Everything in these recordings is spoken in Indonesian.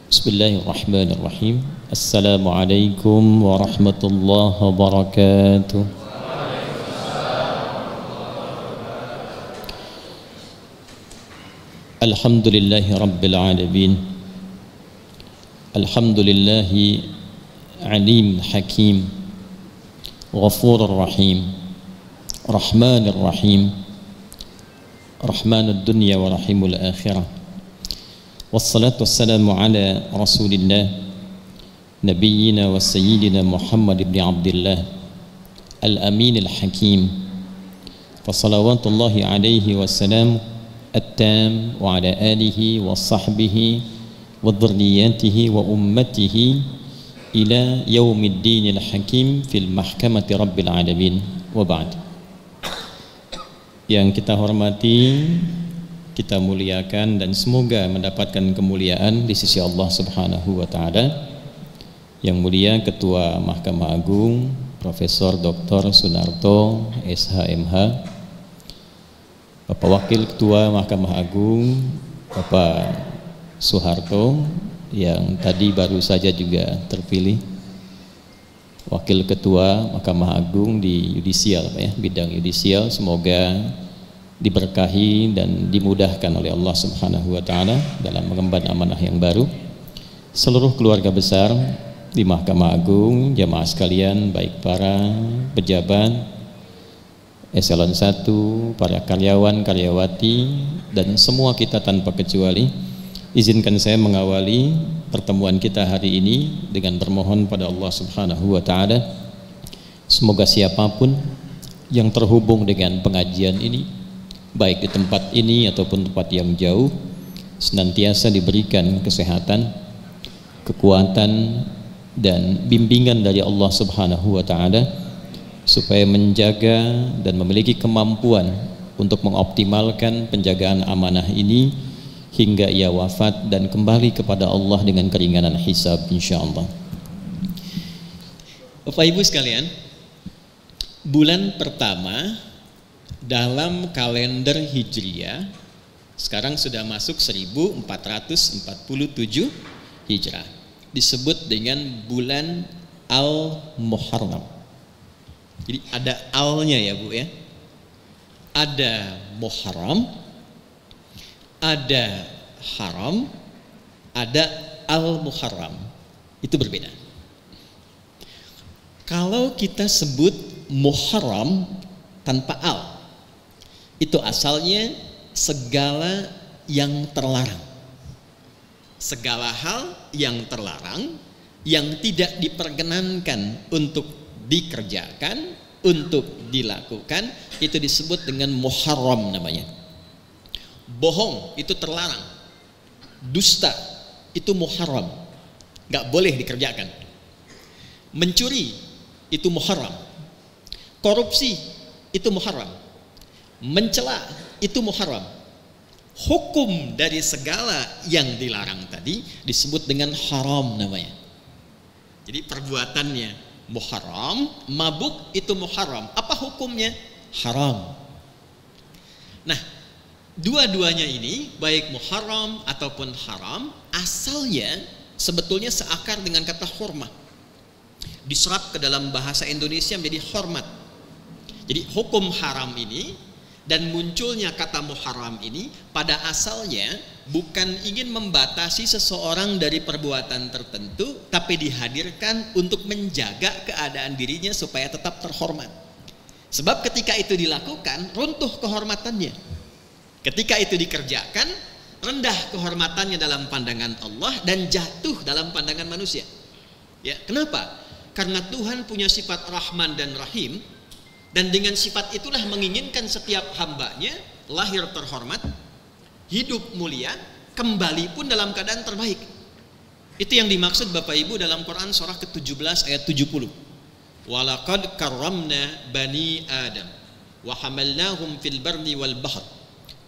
Bismillahirrahmanirrahim. Assalamualaikum warahmatullahi wabarakatuh. Alhamdulillahi rabbil alamin. Alhamdulillahi alim hakim, ghafurur rahim, rahmanir rahim, rahmanud dunya wa rahimul akhirah. Wassalatu wassalamu ala rasulillah Nabiyyina wa sayyidina Muhammad ibn Abdullah Al-Amin Al-Hakim wa salawatullahi alaihi wassalam at-tam wa ala alihi wa sahbihi wa dhurriyatihi wa ummatihi ila yaumiddin al-hakim fil mahkamati rabbil alamin wa ba'd. Yang kita hormati, kita muliakan dan semoga mendapatkan kemuliaan di sisi Allah Subhanahu wa taala. Yang mulia Ketua Mahkamah Agung Profesor Dr. Sunarto SHMH, Bapak Wakil Ketua Mahkamah Agung Bapak Soeharto yang tadi baru saja juga terpilih Wakil Ketua Mahkamah Agung di yudisial, Pak ya, bidang yudisial. Semoga diberkahi dan dimudahkan oleh Allah Subhanahu wa taala dalam mengemban amanah yang baru. Seluruh keluarga besar di Mahkamah Agung, jamaah sekalian, baik para pejabat eselon 1, para karyawan, karyawati, dan semua kita tanpa kecuali, izinkan saya mengawali pertemuan kita hari ini dengan bermohon pada Allah Subhanahu wa taala, semoga siapapun yang terhubung dengan pengajian ini, baik di tempat ini ataupun tempat yang jauh, senantiasa diberikan kesehatan, kekuatan, dan bimbingan dari Allah Subhanahu wa taala supaya menjaga dan memiliki kemampuan untuk mengoptimalkan penjagaan amanah ini hingga ia wafat dan kembali kepada Allah dengan keringanan hisab insyaallah. Bapak Ibu sekalian, bulan pertama dalam kalender Hijriah sekarang sudah masuk 1447 Hijrah, disebut dengan bulan Al-Muharram. Jadi ada al-nya ya Bu ya. Ada Muharram, ada Haram, ada Al-Muharram. Itu berbeda. Kalau kita sebut Muharram tanpa al, itu asalnya segala yang terlarang. Segala hal yang terlarang, yang tidak diperkenankan untuk dikerjakan, untuk dilakukan, itu disebut dengan muharram namanya. Bohong itu terlarang. Dusta itu muharram, gak boleh dikerjakan. Mencuri itu muharram. Korupsi itu muharram. Mencela itu muharram. Hukum dari segala yang dilarang tadi disebut dengan haram namanya. Jadi perbuatannya muharram, mabuk itu muharram. Apa hukumnya? Haram. Nah, dua-duanya ini baik muharram ataupun haram asalnya sebetulnya seakar dengan kata hurmah. Diserap ke dalam bahasa Indonesia menjadi hormat. Jadi hukum haram ini dan munculnya kata muharram ini pada asalnya bukan ingin membatasi seseorang dari perbuatan tertentu, tapi dihadirkan untuk menjaga keadaan dirinya supaya tetap terhormat. Sebab ketika itu dilakukan, runtuh kehormatannya. Ketika itu dikerjakan, rendah kehormatannya dalam pandangan Allah dan jatuh dalam pandangan manusia. Ya, kenapa? Karena Tuhan punya sifat Rahman dan Rahim, dan dengan sifat itulah menginginkan setiap hambanya lahir terhormat, hidup mulia, kembali pun dalam keadaan terbaik. Itu yang dimaksud Bapak Ibu dalam Quran surah ke-17 ayat 70. Walaqad karramna bani Adam wa hamalnahum fil barri wal bahr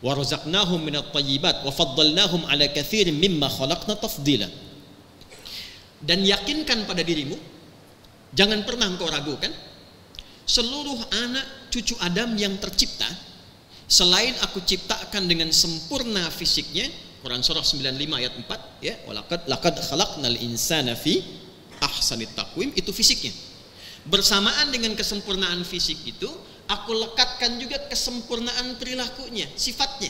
wa razaqnahum minat thayyibat wa faddalnahum ala katsirin mimma khalaqna tafdila. Dan yakinkan pada dirimu, jangan pernah engkau ragukan, seluruh anak cucu Adam yang tercipta, selain aku ciptakan dengan sempurna fisiknya, Quran surah 95 ayat 4 ya, laqad khalaqnal insana fi ahsanit taqwim, itu fisiknya. Bersamaan dengan kesempurnaan fisik itu, aku lekatkan juga kesempurnaan perilakunya, sifatnya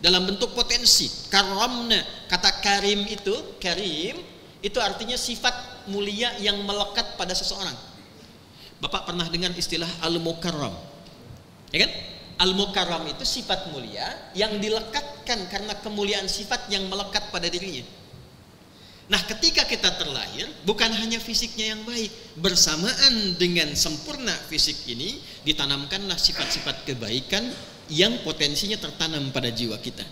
dalam bentuk potensi. Karamna, kata karim itu artinya sifat mulia yang melekat pada seseorang. Bapak pernah dengar istilah al-mukarram, ya kan? Al-mukarram itu sifat mulia yang dilekatkan karena kemuliaan sifat yang melekat pada dirinya. Nah, ketika kita terlahir, bukan hanya fisiknya yang baik, bersamaan dengan sempurna fisik ini ditanamkanlah sifat-sifat kebaikan yang potensinya tertanam pada jiwa kita.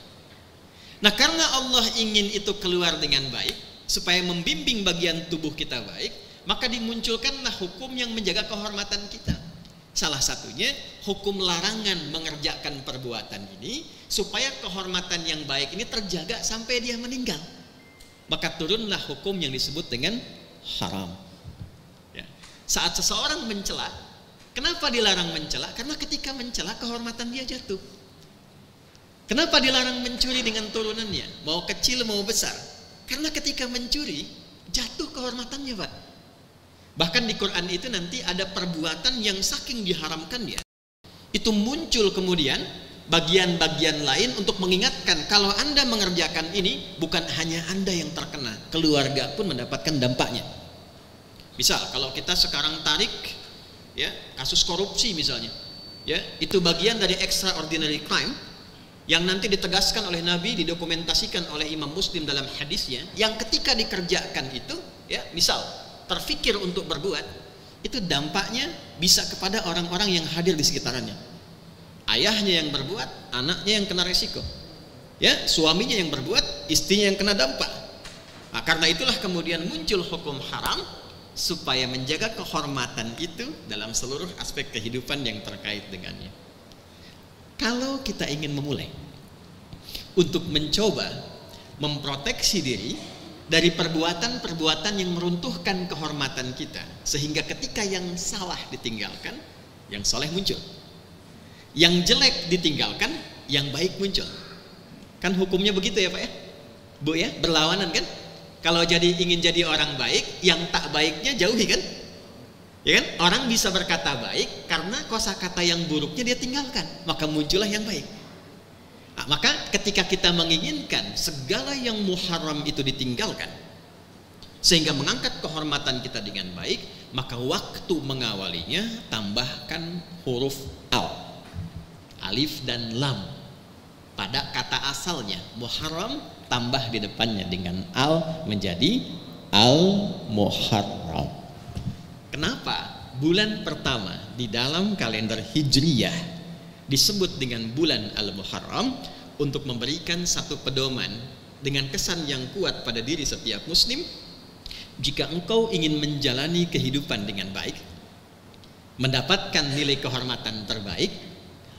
Nah, karena Allah ingin itu keluar dengan baik, supaya membimbing bagian tubuh kita baik, maka dimunculkanlah hukum yang menjaga kehormatan kita. Salah satunya hukum larangan mengerjakan perbuatan ini supaya kehormatan yang baik ini terjaga sampai dia meninggal. Maka turunlah hukum yang disebut dengan haram. Ya. Saat seseorang mencela, kenapa dilarang mencela? Karena ketika mencela kehormatan dia jatuh. Kenapa dilarang mencuri dengan turunannya, mau kecil mau besar? Karena ketika mencuri jatuh kehormatannya, Pak. Bahkan di Quran itu nanti ada perbuatan yang saking diharamkannya, itu muncul kemudian bagian-bagian lain untuk mengingatkan kalau Anda mengerjakan ini, bukan hanya Anda yang terkena, keluarga pun mendapatkan dampaknya. Misal kalau kita sekarang tarik ya kasus korupsi misalnya, ya itu bagian dari extraordinary crime yang nanti ditegaskan oleh Nabi, didokumentasikan oleh Imam Muslim dalam hadisnya, yang ketika dikerjakan itu ya misal terfikir untuk berbuat, itu dampaknya bisa kepada orang-orang yang hadir di sekitarnya. Ayahnya yang berbuat, anaknya yang kena resiko, ya suaminya yang berbuat, istrinya yang kena dampak. Nah, karena itulah kemudian muncul hukum haram supaya menjaga kehormatan itu dalam seluruh aspek kehidupan yang terkait dengannya. Kalau kita ingin memulai untuk mencoba memproteksi diri dari perbuatan-perbuatan yang meruntuhkan kehormatan kita, sehingga ketika yang salah ditinggalkan, yang soleh muncul, yang jelek ditinggalkan, yang baik muncul. Kan hukumnya begitu ya Pak ya, Bu ya, berlawanan kan? Kalau ingin jadi orang baik, yang tak baiknya jauhi kan? Ya kan? Orang bisa berkata baik karena kosakata yang buruknya dia tinggalkan, maka muncullah yang baik. Nah, maka ketika kita menginginkan segala yang muharram itu ditinggalkan sehingga mengangkat kehormatan kita dengan baik, maka waktu mengawalinya tambahkan huruf al, alif dan lam pada kata asalnya muharram, tambah di depannya dengan al menjadi al muharram. Kenapa bulan pertama di dalam kalender hijriyah disebut dengan bulan Al-Muharram? Untuk memberikan satu pedoman dengan kesan yang kuat pada diri setiap muslim. Jika engkau ingin menjalani kehidupan dengan baik, mendapatkan nilai kehormatan terbaik,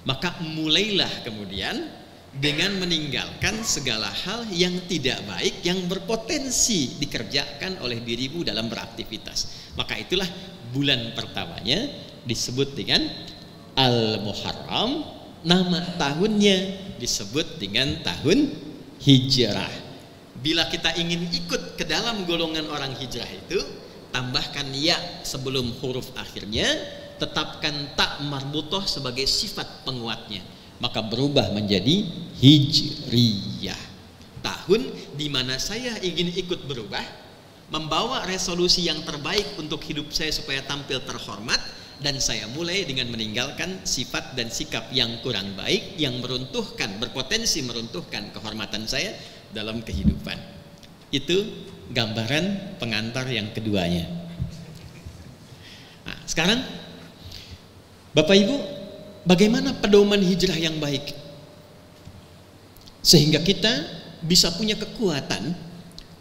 maka mulailah kemudian dengan meninggalkan segala hal yang tidak baik yang berpotensi dikerjakan oleh dirimu dalam beraktivitas. Maka itulah bulan pertamanya disebut dengan Al-Muharram, nama tahunnya disebut dengan tahun hijrah. Bila kita ingin ikut ke dalam golongan orang hijrah itu, tambahkan ya sebelum huruf akhirnya, tetapkan tak marbutoh sebagai sifat penguatnya, maka berubah menjadi hijriyah, tahun di mana saya ingin ikut berubah, membawa resolusi yang terbaik untuk hidup saya supaya tampil terhormat, dan saya mulai dengan meninggalkan sifat dan sikap yang kurang baik yang meruntuhkan, berpotensi meruntuhkan kehormatan saya dalam kehidupan. Itu gambaran pengantar yang keduanya. Nah, sekarang Bapak Ibu, bagaimana pedoman hijrah yang baik sehingga kita bisa punya kekuatan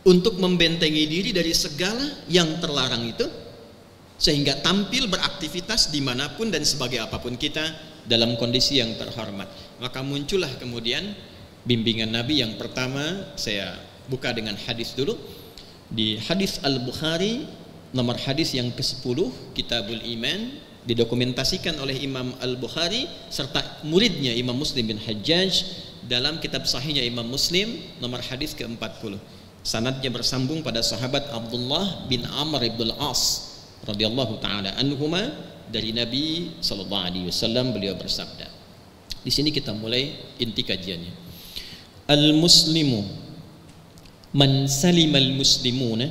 untuk membentengi diri dari segala yang terlarang itu, sehingga tampil beraktivitas dimanapun dan sebagai apapun kita dalam kondisi yang terhormat. Maka muncullah kemudian bimbingan Nabi. Yang pertama saya buka dengan hadis dulu, di hadis Al-Bukhari nomor hadis yang ke-10 Kitabul Iman, didokumentasikan oleh Imam Al-Bukhari serta muridnya Imam Muslim bin Hajjaj dalam kitab sahihnya Imam Muslim nomor hadis ke-40. Sanadnya bersambung pada sahabat Abdullah bin Amr ibn al-As radhiyallahu taala anhuma dari Nabi sallallahu alaihi wasallam, beliau bersabda. Di sini kita mulai inti kajiannya. Al-muslimu man salimal muslimuna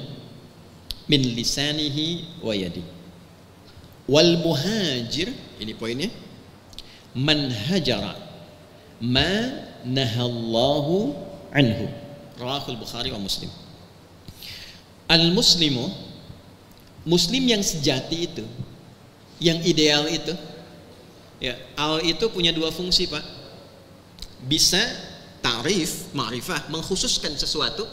min lisanihi wa yadihi. Wal muhajir, ini poinnya, man hajara ma nahallahu anhu. Rawahul Bukhari wa Muslim. Al-muslimu, muslim yang sejati itu, yang ideal itu, ya, al itu punya dua fungsi, Pak. Bisa ta'rif, ma'rifah, mengkhususkan sesuatu.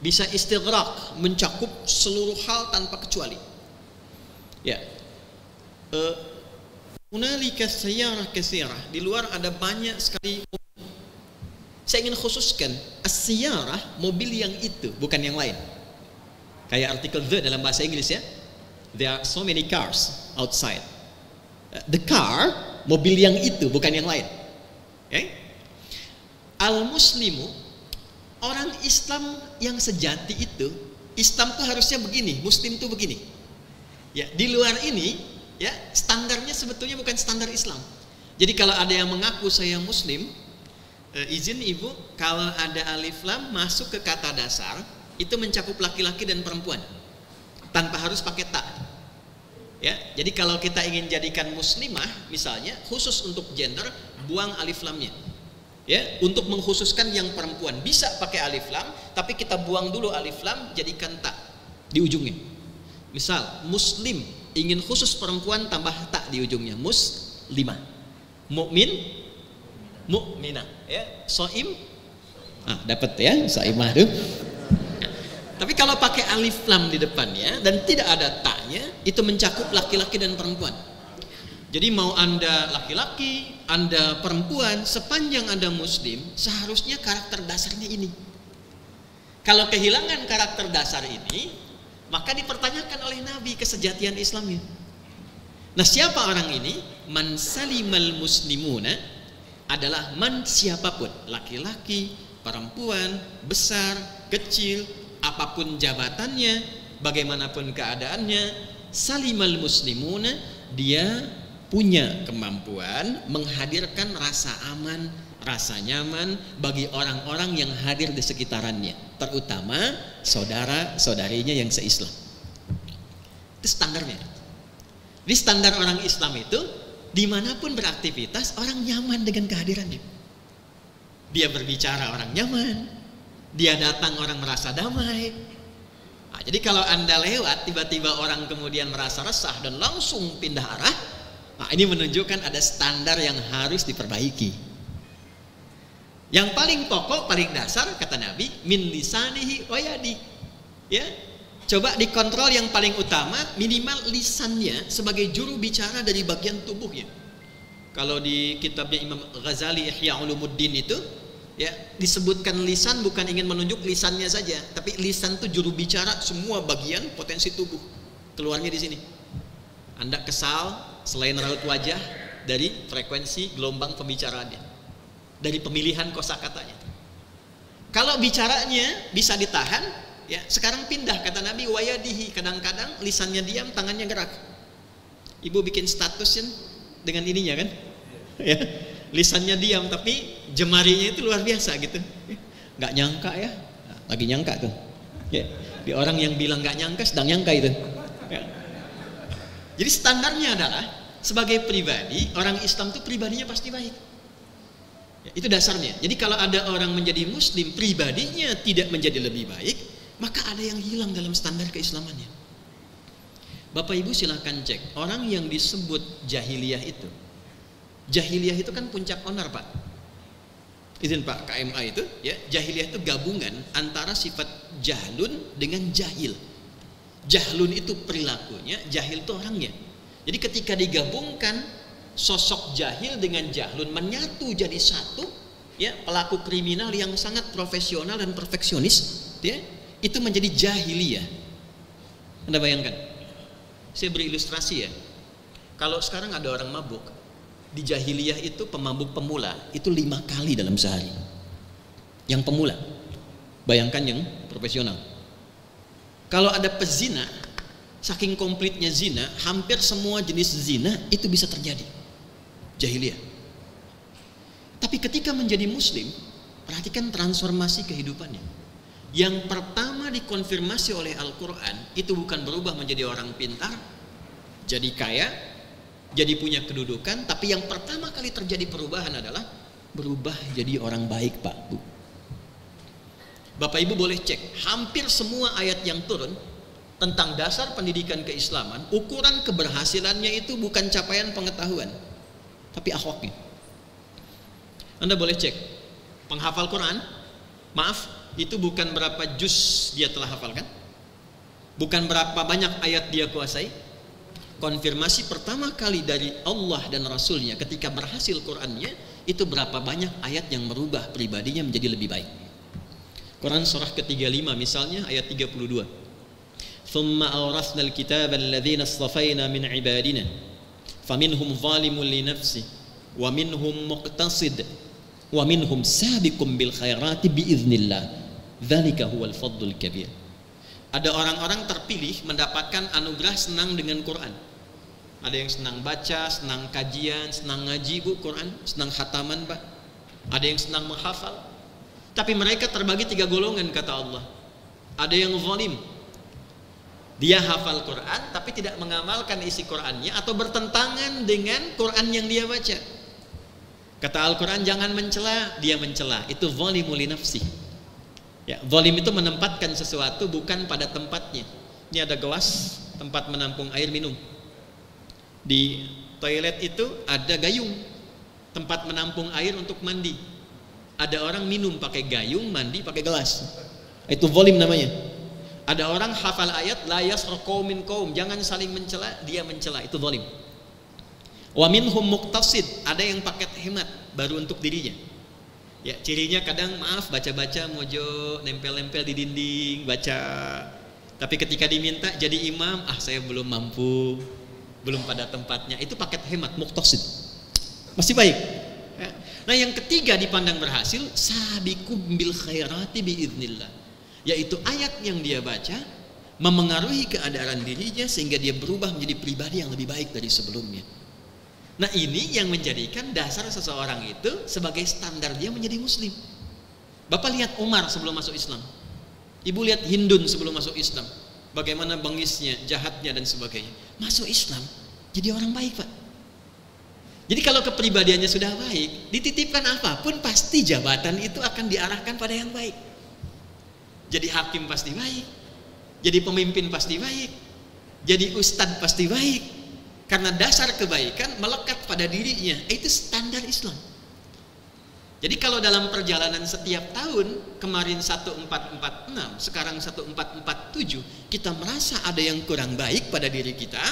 Bisa istighraq, mencakup seluruh hal tanpa kecuali. Ya. Hunalika sayyarah katsirah, di luar ada banyak sekali mobil. Saya ingin khususkan as-sayyarah, mobil yang itu, bukan yang lain. Kayak artikel the dalam bahasa Inggris, ya. There are so many cars outside. The car, mobil yang itu, bukan yang lain. Okay? Al-muslimu, orang Islam yang sejati itu, Islam tuh harusnya begini, Muslim tuh begini. Ya, di luar ini, ya, standarnya sebetulnya bukan standar Islam. Jadi kalau ada yang mengaku saya Muslim, izin ibu, kalau ada alif lam masuk ke kata dasar, itu mencakup laki-laki dan perempuan, tanpa harus pakai ta. Ya, jadi kalau kita ingin jadikan muslimah, misalnya khusus untuk gender, buang alif lamnya. Ya, untuk mengkhususkan yang perempuan bisa pakai alif lam, tapi kita buang dulu alif lam, jadikan ta di ujungnya. Misal muslim, ingin khusus perempuan, tambah ta di ujungnya, muslimah. Mukmin, mukminah. Ya, soim, dapat ya, soimah tuh. Tapi kalau pakai alif lam di depannya dan tidak ada ta-nya, itu mencakup laki-laki dan perempuan. Jadi mau Anda laki-laki, Anda perempuan, sepanjang Anda muslim, seharusnya karakter dasarnya ini. Kalau kehilangan karakter dasar ini, maka dipertanyakan oleh Nabi kesejatian Islamnya. Nah, siapa orang ini? Man salimal muslimuna adalah man, siapapun, laki-laki, perempuan, besar, kecil, apapun jabatannya, bagaimanapun keadaannya, salimal muslimuna, dia punya kemampuan menghadirkan rasa aman, rasa nyaman bagi orang-orang yang hadir di sekitarannya, terutama saudara-saudarinya yang se-Islam. Itu standarnya. Di standar orang Islam itu, dimanapun beraktivitas, orang nyaman dengan kehadirannya. Dia berbicara, orang nyaman. Dia datang, orang merasa damai. Nah, jadi kalau Anda lewat, tiba-tiba orang kemudian merasa resah dan langsung pindah arah, nah, ini menunjukkan ada standar yang harus diperbaiki. Yang paling pokok, paling dasar, kata Nabi, min lisanihi wa yadi. Ya, coba dikontrol yang paling utama, minimal lisannya sebagai juru bicara dari bagian tubuhnya. Kalau di kitabnya Imam Ghazali Ihya Ulumuddin itu, ya, disebutkan lisan bukan ingin menunjuk lisannya saja, tapi lisan itu juru bicara semua bagian potensi tubuh. Keluarnya di sini. Anda kesal, selain raut wajah, dari frekuensi gelombang pembicaraannya, dari pemilihan kosakatanya. Kalau bicaranya bisa ditahan, ya, sekarang pindah, kata Nabi, wayadihi, kadang-kadang lisannya diam, tangannya gerak. Ibu bikin status dengan ininya kan, ya, lisannya diam tapi jemarinya itu luar biasa gitu. Nggak nyangka ya, lagi nyangka tuh. Ya, di orang yang bilang nggak nyangka sedang nyangka itu. Ya. Jadi standarnya adalah sebagai pribadi, orang Islam itu pribadinya pasti baik. Ya, itu dasarnya. Jadi kalau ada orang menjadi Muslim pribadinya tidak menjadi lebih baik, maka ada yang hilang dalam standar keislamannya. Bapak Ibu silahkan cek orang yang disebut jahiliyah itu. Jahiliyah itu kan puncak onar, Pak. Izin Pak, KMA itu, ya, jahiliyah itu gabungan antara sifat jahlun dengan jahil. Jahlun itu perilakunya, jahil itu orangnya. Jadi ketika digabungkan sosok jahil dengan jahlun menyatu jadi satu, ya, pelaku kriminal yang sangat profesional dan perfeksionis, ya, itu menjadi jahiliyah. Anda bayangkan? Saya beri ilustrasi ya. Kalau sekarang ada orang mabuk, Di jahiliyah itu pemabuk pemula itu 5 kali dalam sehari. Yang pemula, bayangkan yang profesional. Kalau ada pezina, saking komplitnya zina, hampir semua jenis zina itu bisa terjadi. Jahiliyah. Tapi ketika menjadi muslim, perhatikan transformasi kehidupannya. Yang pertama dikonfirmasi oleh Al-Quran, itu bukan berubah menjadi orang pintar, jadi kaya, jadi punya kedudukan, tapi yang pertama kali terjadi perubahan adalah berubah jadi orang baik, Pak, Bu. Bapak Ibu boleh cek, hampir semua ayat yang turun tentang dasar pendidikan keislaman, ukuran keberhasilannya itu bukan capaian pengetahuan, tapi akhlaknya. Anda boleh cek, penghafal Quran, maaf, itu bukan berapa juz dia telah hafalkan, bukan berapa banyak ayat dia kuasai. Konfirmasi pertama kali dari Allah dan Rasulnya ketika berhasil Qurannya, itu berapa banyak ayat yang merubah pribadinya menjadi lebih baik. Quran surah ke-35 misalnya ayat 32. Thumma awrathna al-kitaba alladhina astafayna min ibadina faminhum zalimun li nafsi wa minhum muqtasid wa minhum sabiqun bil khairati biiznillah dzalika huwal fadlul kabir. Ada orang-orang terpilih mendapatkan anugerah senang dengan Quran. Ada yang senang baca, senang kajian, senang ngaji, Bu, Quran, senang khataman, Pak. Ada yang senang menghafal. Tapi mereka terbagi 3 golongan kata Allah. Ada yang zalim, dia hafal Quran tapi tidak mengamalkan isi Qurannya atau bertentangan dengan Quran yang dia baca. Kata Al-Quran, jangan mencela, dia mencela. Itu zalimul li nafsi. Ya, zalim itu menempatkan sesuatu bukan pada tempatnya. Ini ada gelas, tempat menampung air minum. Di toilet itu ada gayung, tempat menampung air untuk mandi. Ada orang minum pakai gayung, mandi pakai gelas. Itu zalim namanya. Ada orang hafal ayat la yaskhar qaumin qaum, jangan saling mencela, dia mencela, itu zalim. Wa minhum muqtasid, ada yang paket hemat baru untuk dirinya. Ya, cirinya kadang maaf baca-baca mojo, nempel-nempel di dinding, baca. Tapi ketika diminta jadi imam, saya belum mampu, belum pada tempatnya. Itu paket hemat, muqtasid. Masih baik. Ya. Nah, yang ketiga dipandang berhasil, sabiqum bil khairati biiznillah. Yaitu ayat yang dia baca memengaruhi keadaan dirinya sehingga dia berubah menjadi pribadi yang lebih baik dari sebelumnya. Nah, ini yang menjadikan dasar seseorang itu sebagai standar dia menjadi muslim. Bapak lihat Umar sebelum masuk Islam. Ibu lihat Hindun sebelum masuk Islam. Bagaimana bengisnya, jahatnya dan sebagainya. Masuk Islam jadi orang baik, Pak. Jadi kalau kepribadiannya sudah baik, dititipkan apapun pasti jabatan itu akan diarahkan pada yang baik. Jadi hakim pasti baik, jadi pemimpin pasti baik, jadi ustadz pasti baik. Karena dasar kebaikan melekat pada dirinya, itu standar Islam. Jadi kalau dalam perjalanan setiap tahun, kemarin 1446, sekarang 1447, kita merasa ada yang kurang baik pada diri kita,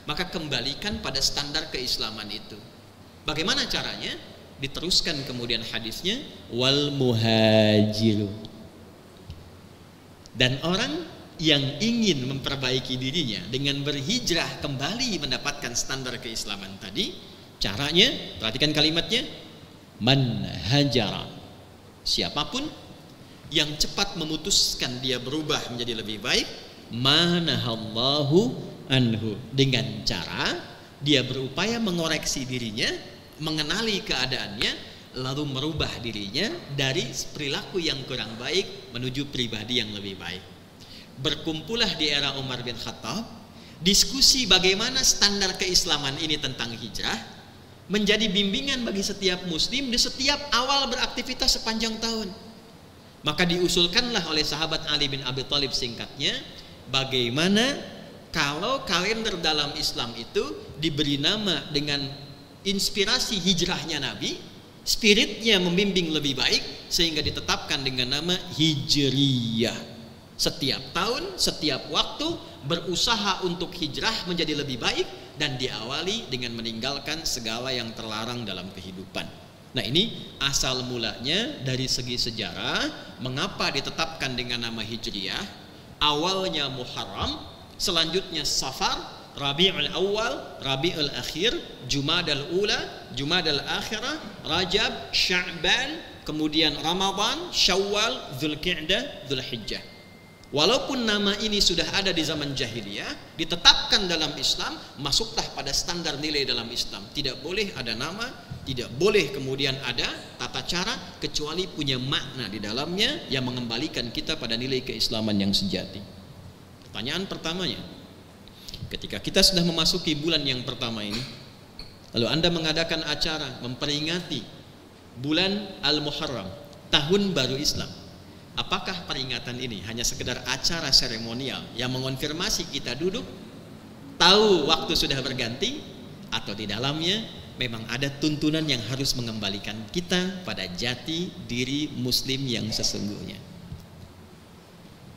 maka kembalikan pada standar keislaman itu. Bagaimana caranya? Diteruskan kemudian hadisnya, wal muhajiru. Dan orang yang ingin memperbaiki dirinya dengan berhijrah kembali mendapatkan standar keislaman tadi, caranya, perhatikan kalimatnya, man hajara. Siapapun yang cepat memutuskan dia berubah menjadi lebih baik, manahallahu anhu, dengan cara dia berupaya mengoreksi dirinya, mengenali keadaannya, lalu merubah dirinya dari perilaku yang kurang baik menuju pribadi yang lebih baik. Berkumpullah di era Umar bin Khattab, diskusi bagaimana standar keislaman ini tentang hijrah menjadi bimbingan bagi setiap muslim di setiap awal beraktivitas sepanjang tahun. Maka diusulkanlah oleh sahabat Ali bin Abi Thalib singkatnya, bagaimana kalau kalender dalam Islam itu diberi nama dengan inspirasi hijrahnya Nabi, spiritnya membimbing lebih baik sehingga ditetapkan dengan nama Hijriyah. Setiap tahun, setiap waktu berusaha untuk hijrah menjadi lebih baik dan diawali dengan meninggalkan segala yang terlarang dalam kehidupan. Nah, ini asal mulanya dari segi sejarah, mengapa ditetapkan dengan nama Hijriyah. Awalnya Muharram, selanjutnya Safar, Rabiul Awal, Rabiul Akhir, Jumadal Ula, Jumadal Akhirah, Rajab, Sya'ban, kemudian Ramadan, Syawal, Dzulqa'dah, Dzulhijjah. Walaupun nama ini sudah ada di zaman jahiliyah, ditetapkan dalam Islam, masuklah pada standar nilai dalam Islam. Tidak boleh ada nama, tidak boleh kemudian ada tata cara, kecuali punya makna di dalamnya yang mengembalikan kita pada nilai keislaman yang sejati. Pertanyaan pertamanya, ketika kita sudah memasuki bulan yang pertama ini, lalu Anda mengadakan acara memperingati bulan Al-Muharram, tahun baru Islam, apakah peringatan ini hanya sekedar acara seremonial yang mengonfirmasi kita duduk, tahu waktu sudah berganti, atau di dalamnya memang ada tuntunan yang harus mengembalikan kita pada jati diri Muslim yang sesungguhnya?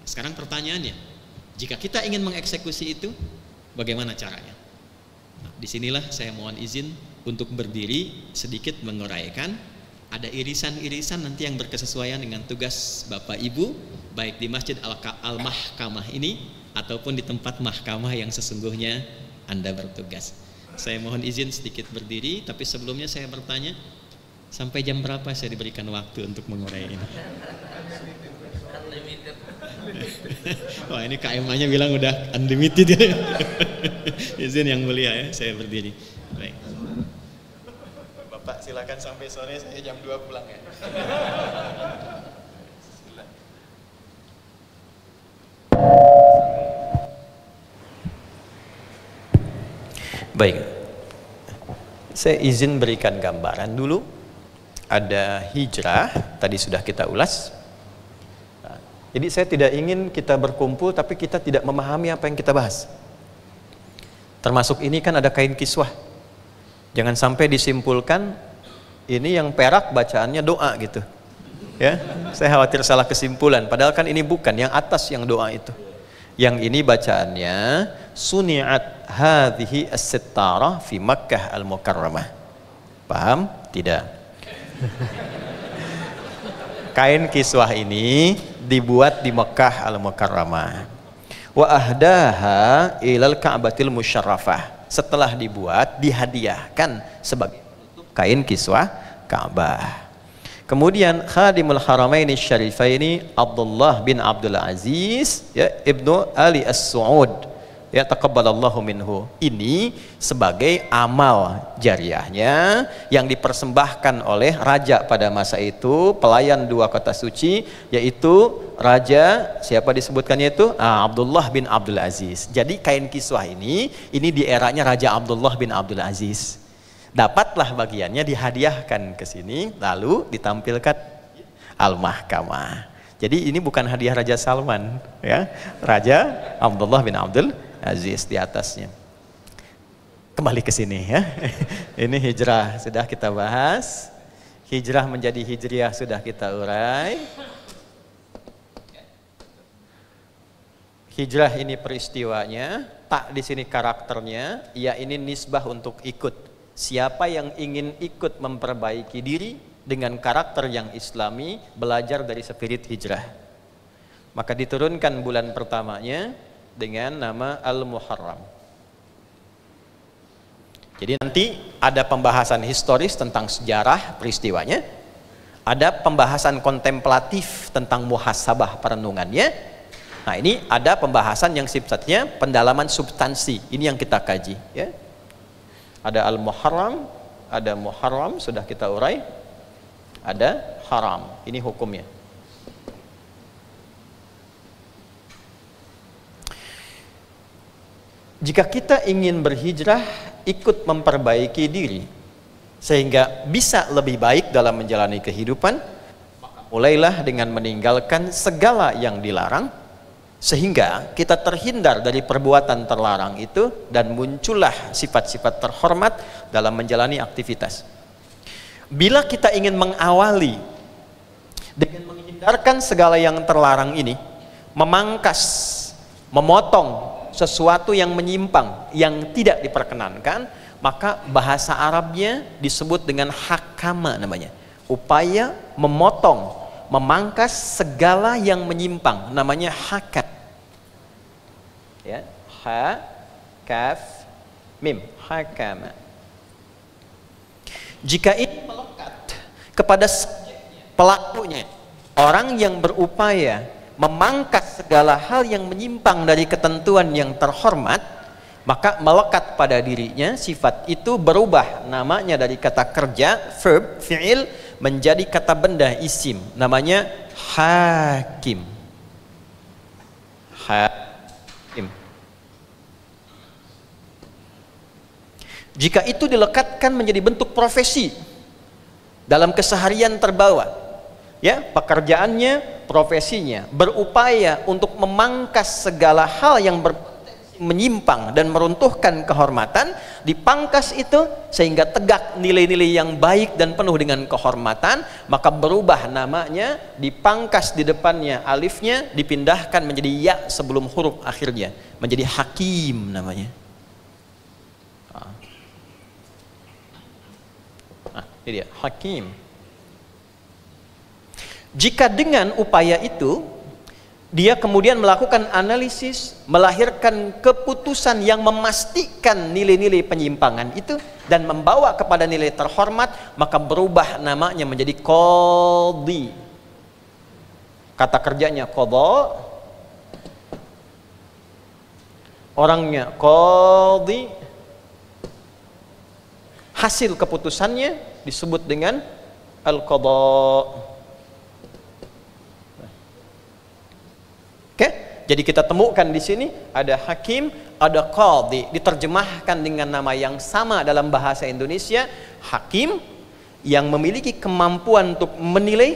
Sekarang pertanyaannya, jika kita ingin mengeksekusi itu, bagaimana caranya? Nah, disinilah saya mohon izin untuk berdiri sedikit menguraikan. Ada irisan-irisan nanti yang berkesesuaian dengan tugas Bapak Ibu, baik di Masjid Al-Mahkamah ini ataupun di tempat mahkamah yang sesungguhnya Anda bertugas. Saya mohon izin sedikit berdiri, tapi sebelumnya saya bertanya, sampai jam berapa saya diberikan waktu untuk mengurai ini? Wah, ini KMA-nya bilang udah unlimited ya. Izin yang mulia ya, saya berdiri. Baik. Bapak silakan sampai sore, saya jam 2 pulang ya. Baik. Saya izin berikan gambaran dulu. Ada hijrah, tadi sudah kita ulas. Jadi saya tidak ingin kita berkumpul tapi kita tidak memahami apa yang kita bahas. Termasuk ini kan ada kain kiswah. Jangan sampai disimpulkan ini yang perak bacaannya doa gitu. Ya, saya khawatir salah kesimpulan. Padahal kan ini bukan yang atas yang doa itu. Yang ini bacaannya suni'at hadhihi as-sittara fi Makkah al-Mukarramah. Paham? Tidak. Kain kiswah ini dibuat di Mekah Al-Mukarramah. Wa ahdaha ilal Ka'batil Musyarrafah. Setelah dibuat, dihadiahkan sebagai kain kiswah Ka'bah. Kemudian Khadimul Haramaini Syarifaini Abdullah bin Abdul Aziz ya Ibnu Ali As-Su'ud ya taqabbalallahu minhu, ini sebagai amal jariahnya yang dipersembahkan oleh raja pada masa itu, pelayan 2 kota suci, yaitu raja siapa disebutkannya itu? Abdullah bin Abdul Aziz. Jadi kain kiswah ini di eranya Raja Abdullah bin Abdul Aziz. Dapatlah bagiannya, dihadiahkan ke sini, lalu ditampilkan Al-Mahkamah. Jadi ini bukan hadiah Raja Salman ya, Raja Abdullah bin Abdul Aziz di atasnya. Kembali ke sini ya. Ini hijrah sudah kita bahas. Hijrah menjadi hijriah sudah kita urai. Hijrah ini peristiwanya, tak di sini karakternya, ya ini nisbah untuk ikut. Siapa yang ingin ikut memperbaiki diri dengan karakter yang islami, belajar dari spirit hijrah. Maka diturunkan bulan pertamanya dengan nama Al-Muharram. Jadi nanti ada pembahasan historis tentang sejarah peristiwanya, ada pembahasan kontemplatif tentang muhasabah perenungannya. Nah ini ada pembahasan yang sifatnya pendalaman substansi, ini yang kita kaji ya. Ada Al-Muharram, ada Muharram sudah kita urai, ada haram, ini hukumnya. Jika kita ingin berhijrah, ikut memperbaiki diri sehingga bisa lebih baik dalam menjalani kehidupan, mulailah dengan meninggalkan segala yang dilarang sehingga kita terhindar dari perbuatan terlarang itu dan muncullah sifat-sifat terhormat dalam menjalani aktivitas. Bila kita ingin mengawali dengan menghindarkan segala yang terlarang ini, memangkas, memotong sesuatu yang menyimpang, yang tidak diperkenankan, maka bahasa Arabnya disebut dengan hakama namanya. Upaya memotong, memangkas segala yang menyimpang, namanya hakat. Ya, kaf, mim, hakama. Jika ini melekat kepada pelakunya, orang yang berupaya memangkas segala hal yang menyimpang dari ketentuan yang terhormat, maka melekat pada dirinya sifat itu berubah namanya dari kata kerja, verb, fi'il, menjadi kata benda, isim, namanya hakim. Hakim. Jika itu dilekatkan menjadi bentuk profesi dalam keseharian terbawa, ya, pekerjaannya, profesinya, berupaya untuk memangkas segala hal yang berpotensi menyimpang dan meruntuhkan kehormatan, dipangkas itu sehingga tegak nilai-nilai yang baik dan penuh dengan kehormatan, maka berubah namanya, dipangkas di depannya alifnya, dipindahkan menjadi ya sebelum huruf akhirnya, menjadi hakim namanya. Ini dia, hakim. Jika dengan upaya itu dia kemudian melakukan analisis, melahirkan keputusan yang memastikan nilai-nilai penyimpangan itu dan membawa kepada nilai terhormat, maka berubah namanya menjadi qadhi. Kata kerjanya qadha, orangnya qadhi, hasil keputusannya disebut dengan al-qadha. Oke, jadi kita temukan di sini ada hakim, ada qadhi, diterjemahkan dengan nama yang sama dalam bahasa Indonesia, hakim, yang memiliki kemampuan untuk menilai,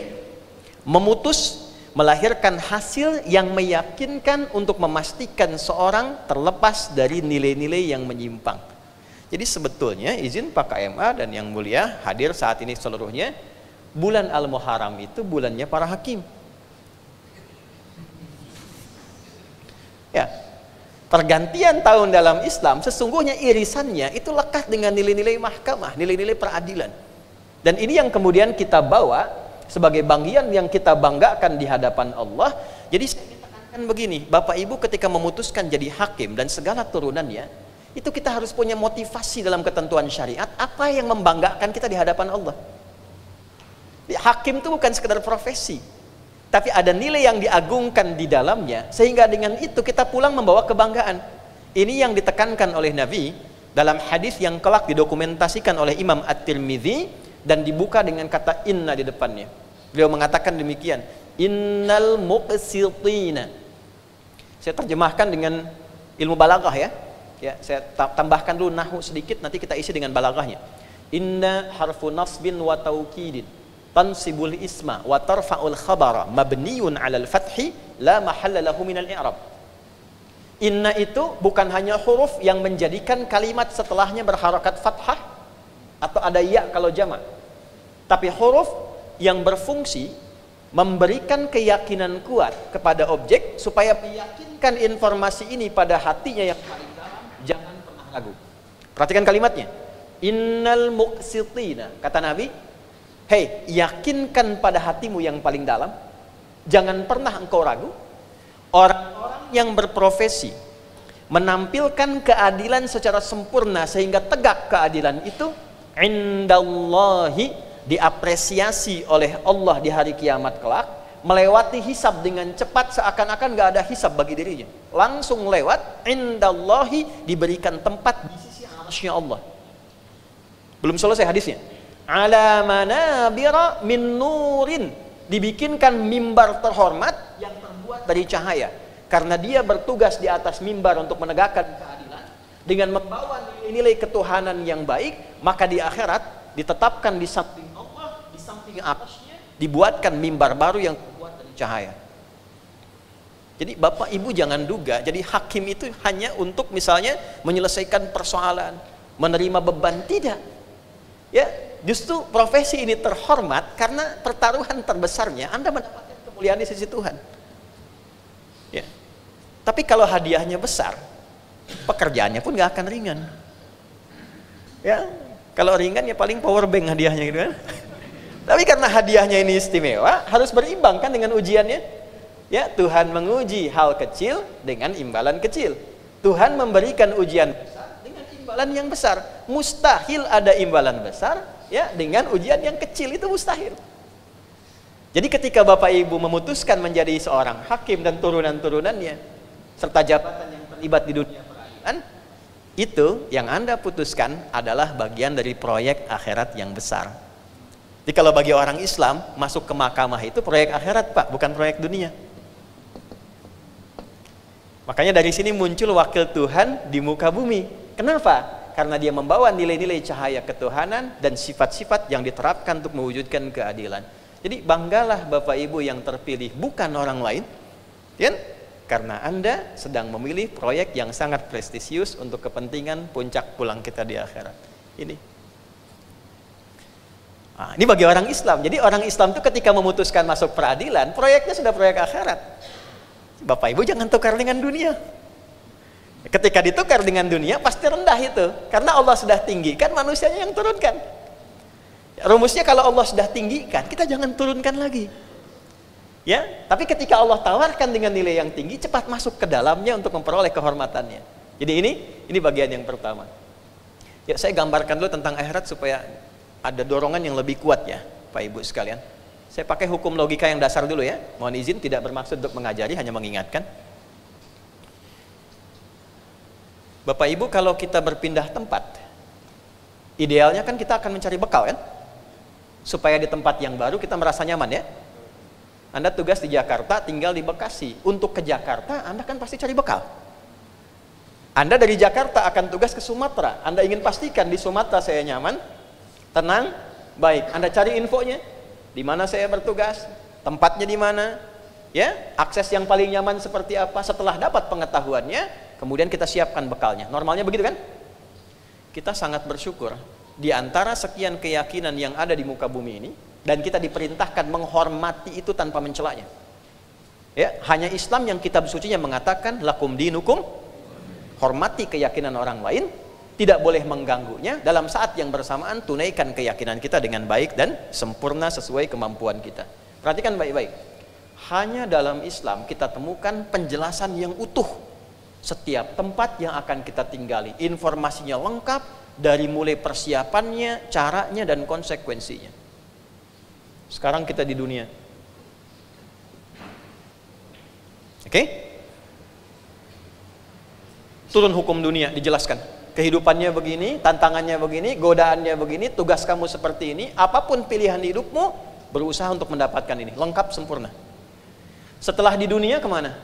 memutus, melahirkan hasil yang meyakinkan untuk memastikan seorang terlepas dari nilai-nilai yang menyimpang. Jadi sebetulnya izin Pak KMA dan yang mulia hadir saat ini seluruhnya, bulan Al-Muharram itu bulannya para hakim. Ya, pergantian tahun dalam Islam sesungguhnya irisannya itu lekat dengan nilai-nilai mahkamah, nilai-nilai peradilan. Dan ini yang kemudian kita bawa sebagai bagian yang kita banggakan di hadapan Allah. Jadi saya ingin tekankan begini, Bapak Ibu ketika memutuskan jadi hakim dan segala turunannya, itu kita harus punya motivasi dalam ketentuan syariat, apa yang membanggakan kita di hadapan Allah. Hakim itu bukan sekedar profesi, tapi ada nilai yang diagungkan di dalamnya, sehingga dengan itu kita pulang membawa kebanggaan. Ini yang ditekankan oleh Nabi dalam hadis yang kelak didokumentasikan oleh Imam At-Tirmidzi dan dibuka dengan kata inna di depannya. Beliau mengatakan demikian, innal muqsitina. Saya terjemahkan dengan ilmu balaghah ya. Ya, saya tambahkan dulu nahwu sedikit, nanti kita isi dengan balaghahnya. Inna harfu nasbin wa taukidin tansibul isma wa tarfa'ul khabara mabniyun 'alal fathi la mahalla lahu minal i'rab. Inna itu bukan hanya huruf yang menjadikan kalimat setelahnya berharakat fathah atau ada ya kalau jamak, tapi huruf yang berfungsi memberikan keyakinan kuat kepada objek supaya meyakinkan informasi ini pada hatinya yang paling dalam, jangan pernah ragu. Perhatikan kalimatnya, innal muqsitina, kata Nabi, hei, yakinkan pada hatimu yang paling dalam, jangan pernah engkau ragu. Orang-orang yang berprofesi menampilkan keadilan secara sempurna sehingga tegak keadilan itu, indallahi, diapresiasi oleh Allah di hari kiamat kelak, melewati hisab dengan cepat seakan-akan gak ada hisab bagi dirinya, langsung lewat, indallahi, diberikan tempat di sisi arsy Allah. Belum selesai hadisnya, ala manabira min nurin, dibikinkan mimbar terhormat yang terbuat dari cahaya, karena dia bertugas di atas mimbar untuk menegakkan keadilan dengan membawa nilai-nilai ketuhanan yang baik, maka di akhirat ditetapkan di samping Allah, di samping arsy-Nya dibuatkan mimbar baru yang terbuat dari cahaya. Jadi Bapak Ibu jangan duga jadi hakim itu hanya untuk misalnya menyelesaikan persoalan, menerima beban, tidak. Ya, justru profesi ini terhormat karena pertaruhan terbesarnya Anda mendapatkan kemuliaan di sisi Tuhan. Ya. Tapi kalau hadiahnya besar, pekerjaannya pun gak akan ringan. Ya, kalau ringan ya paling power bank hadiahnya gitu kan. Tapi karena hadiahnya ini istimewa, harus berimbang kan dengan ujiannya. Ya, Tuhan menguji hal kecil dengan imbalan kecil. Tuhan memberikan ujian besar dengan imbalan yang besar. Mustahil ada imbalan besar ya dengan ujian yang kecil, itu mustahil. Jadi ketika Bapak Ibu memutuskan menjadi seorang hakim dan turunan-turunannya serta jabatan yang terlibat di dunia peradilan, itu yang Anda putuskan adalah bagian dari proyek akhirat yang besar. Jadi kalau bagi orang Islam, masuk ke mahkamah itu proyek akhirat, Pak, bukan proyek dunia. Makanya dari sini muncul wakil Tuhan di muka bumi. Kenapa? Karena dia membawa nilai-nilai cahaya ketuhanan dan sifat-sifat yang diterapkan untuk mewujudkan keadilan. Jadi banggalah Bapak Ibu yang terpilih, bukan orang lain, ya? Karena Anda sedang memilih proyek yang sangat prestisius untuk kepentingan puncak pulang kita di akhirat. Ini bagi orang Islam. Jadi orang Islam itu ketika memutuskan masuk peradilan, proyeknya sudah proyek akhirat. Bapak Ibu jangan tukar dengan dunia. Ketika ditukar dengan dunia pasti rendah itu, karena Allah sudah tinggikan, manusianya yang turunkan. Rumusnya kalau Allah sudah tinggikan, kita jangan turunkan lagi. Ya, tapi ketika Allah tawarkan dengan nilai yang tinggi, cepat masuk ke dalamnya untuk memperoleh kehormatannya. Jadi ini bagian yang pertama. Ya, saya gambarkan dulu tentang akhirat supaya ada dorongan yang lebih kuat ya, Pak Ibu sekalian. Saya pakai hukum logika yang dasar dulu ya. Mohon izin, tidak bermaksud untuk mengajari, hanya mengingatkan. Bapak Ibu, kalau kita berpindah tempat, idealnya kan kita akan mencari bekal kan? Supaya di tempat yang baru kita merasa nyaman ya. Anda tugas di Jakarta, tinggal di Bekasi. Untuk ke Jakarta, Anda kan pasti cari bekal. Anda dari Jakarta akan tugas ke Sumatera. Anda ingin pastikan di Sumatera saya nyaman, tenang, baik. Anda cari infonya, di mana saya bertugas, tempatnya di mana, ya, akses yang paling nyaman seperti apa. Setelah dapat pengetahuannya, kemudian kita siapkan bekalnya. Normalnya begitu kan? Kita sangat bersyukur di antara sekian keyakinan yang ada di muka bumi ini, dan kita diperintahkan menghormati itu tanpa mencelanya. Ya, hanya Islam yang kitab sucinya mengatakan lakum dinukum, hormati keyakinan orang lain, tidak boleh mengganggunya. Dalam saat yang bersamaan tunaikan keyakinan kita dengan baik dan sempurna sesuai kemampuan kita. Perhatikan baik-baik. Hanya dalam Islam kita temukan penjelasan yang utuh setiap tempat yang akan kita tinggali. Informasinya lengkap dari mulai persiapannya, caranya dan konsekuensinya. Sekarang kita di dunia. Oke? Turun hukum dunia dijelaskan. Kehidupannya begini, tantangannya begini, godaannya begini, tugas kamu seperti ini, apapun pilihan hidupmu, berusaha untuk mendapatkan ini. Lengkap, sempurna. Setelah di dunia kemana?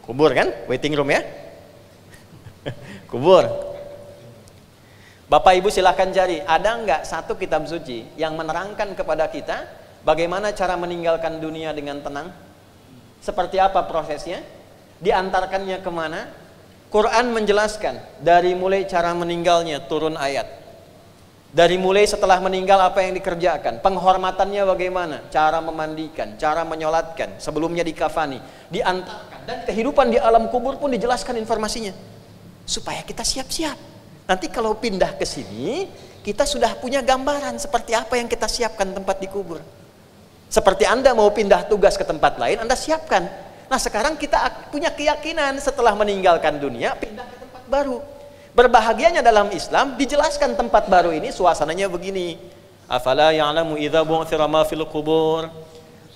Kubur kan? Waiting room ya? Kubur. Bapak Ibu silahkan cari, ada nggak satu kitab suci yang menerangkan kepada kita bagaimana cara meninggalkan dunia dengan tenang? Seperti apa prosesnya? Diantarkannya kemana? Quran menjelaskan dari mulai cara meninggalnya, turun ayat. Dari mulai setelah meninggal apa yang dikerjakan, penghormatannya bagaimana, cara memandikan, cara menyolatkan, sebelumnya dikafani, diantarkan. Dan kehidupan di alam kubur pun dijelaskan informasinya. Supaya kita siap-siap. Nanti kalau pindah ke sini, kita sudah punya gambaran seperti apa yang kita siapkan tempat di kubur. Seperti Anda mau pindah tugas ke tempat lain, Anda siapkan. Nah sekarang kita punya keyakinan setelah meninggalkan dunia, pindah ke tempat baru. Berbahagianya dalam Islam, dijelaskan tempat baru ini suasananya begini. Afala ya'lamu idza bu'thira ma fil qubur.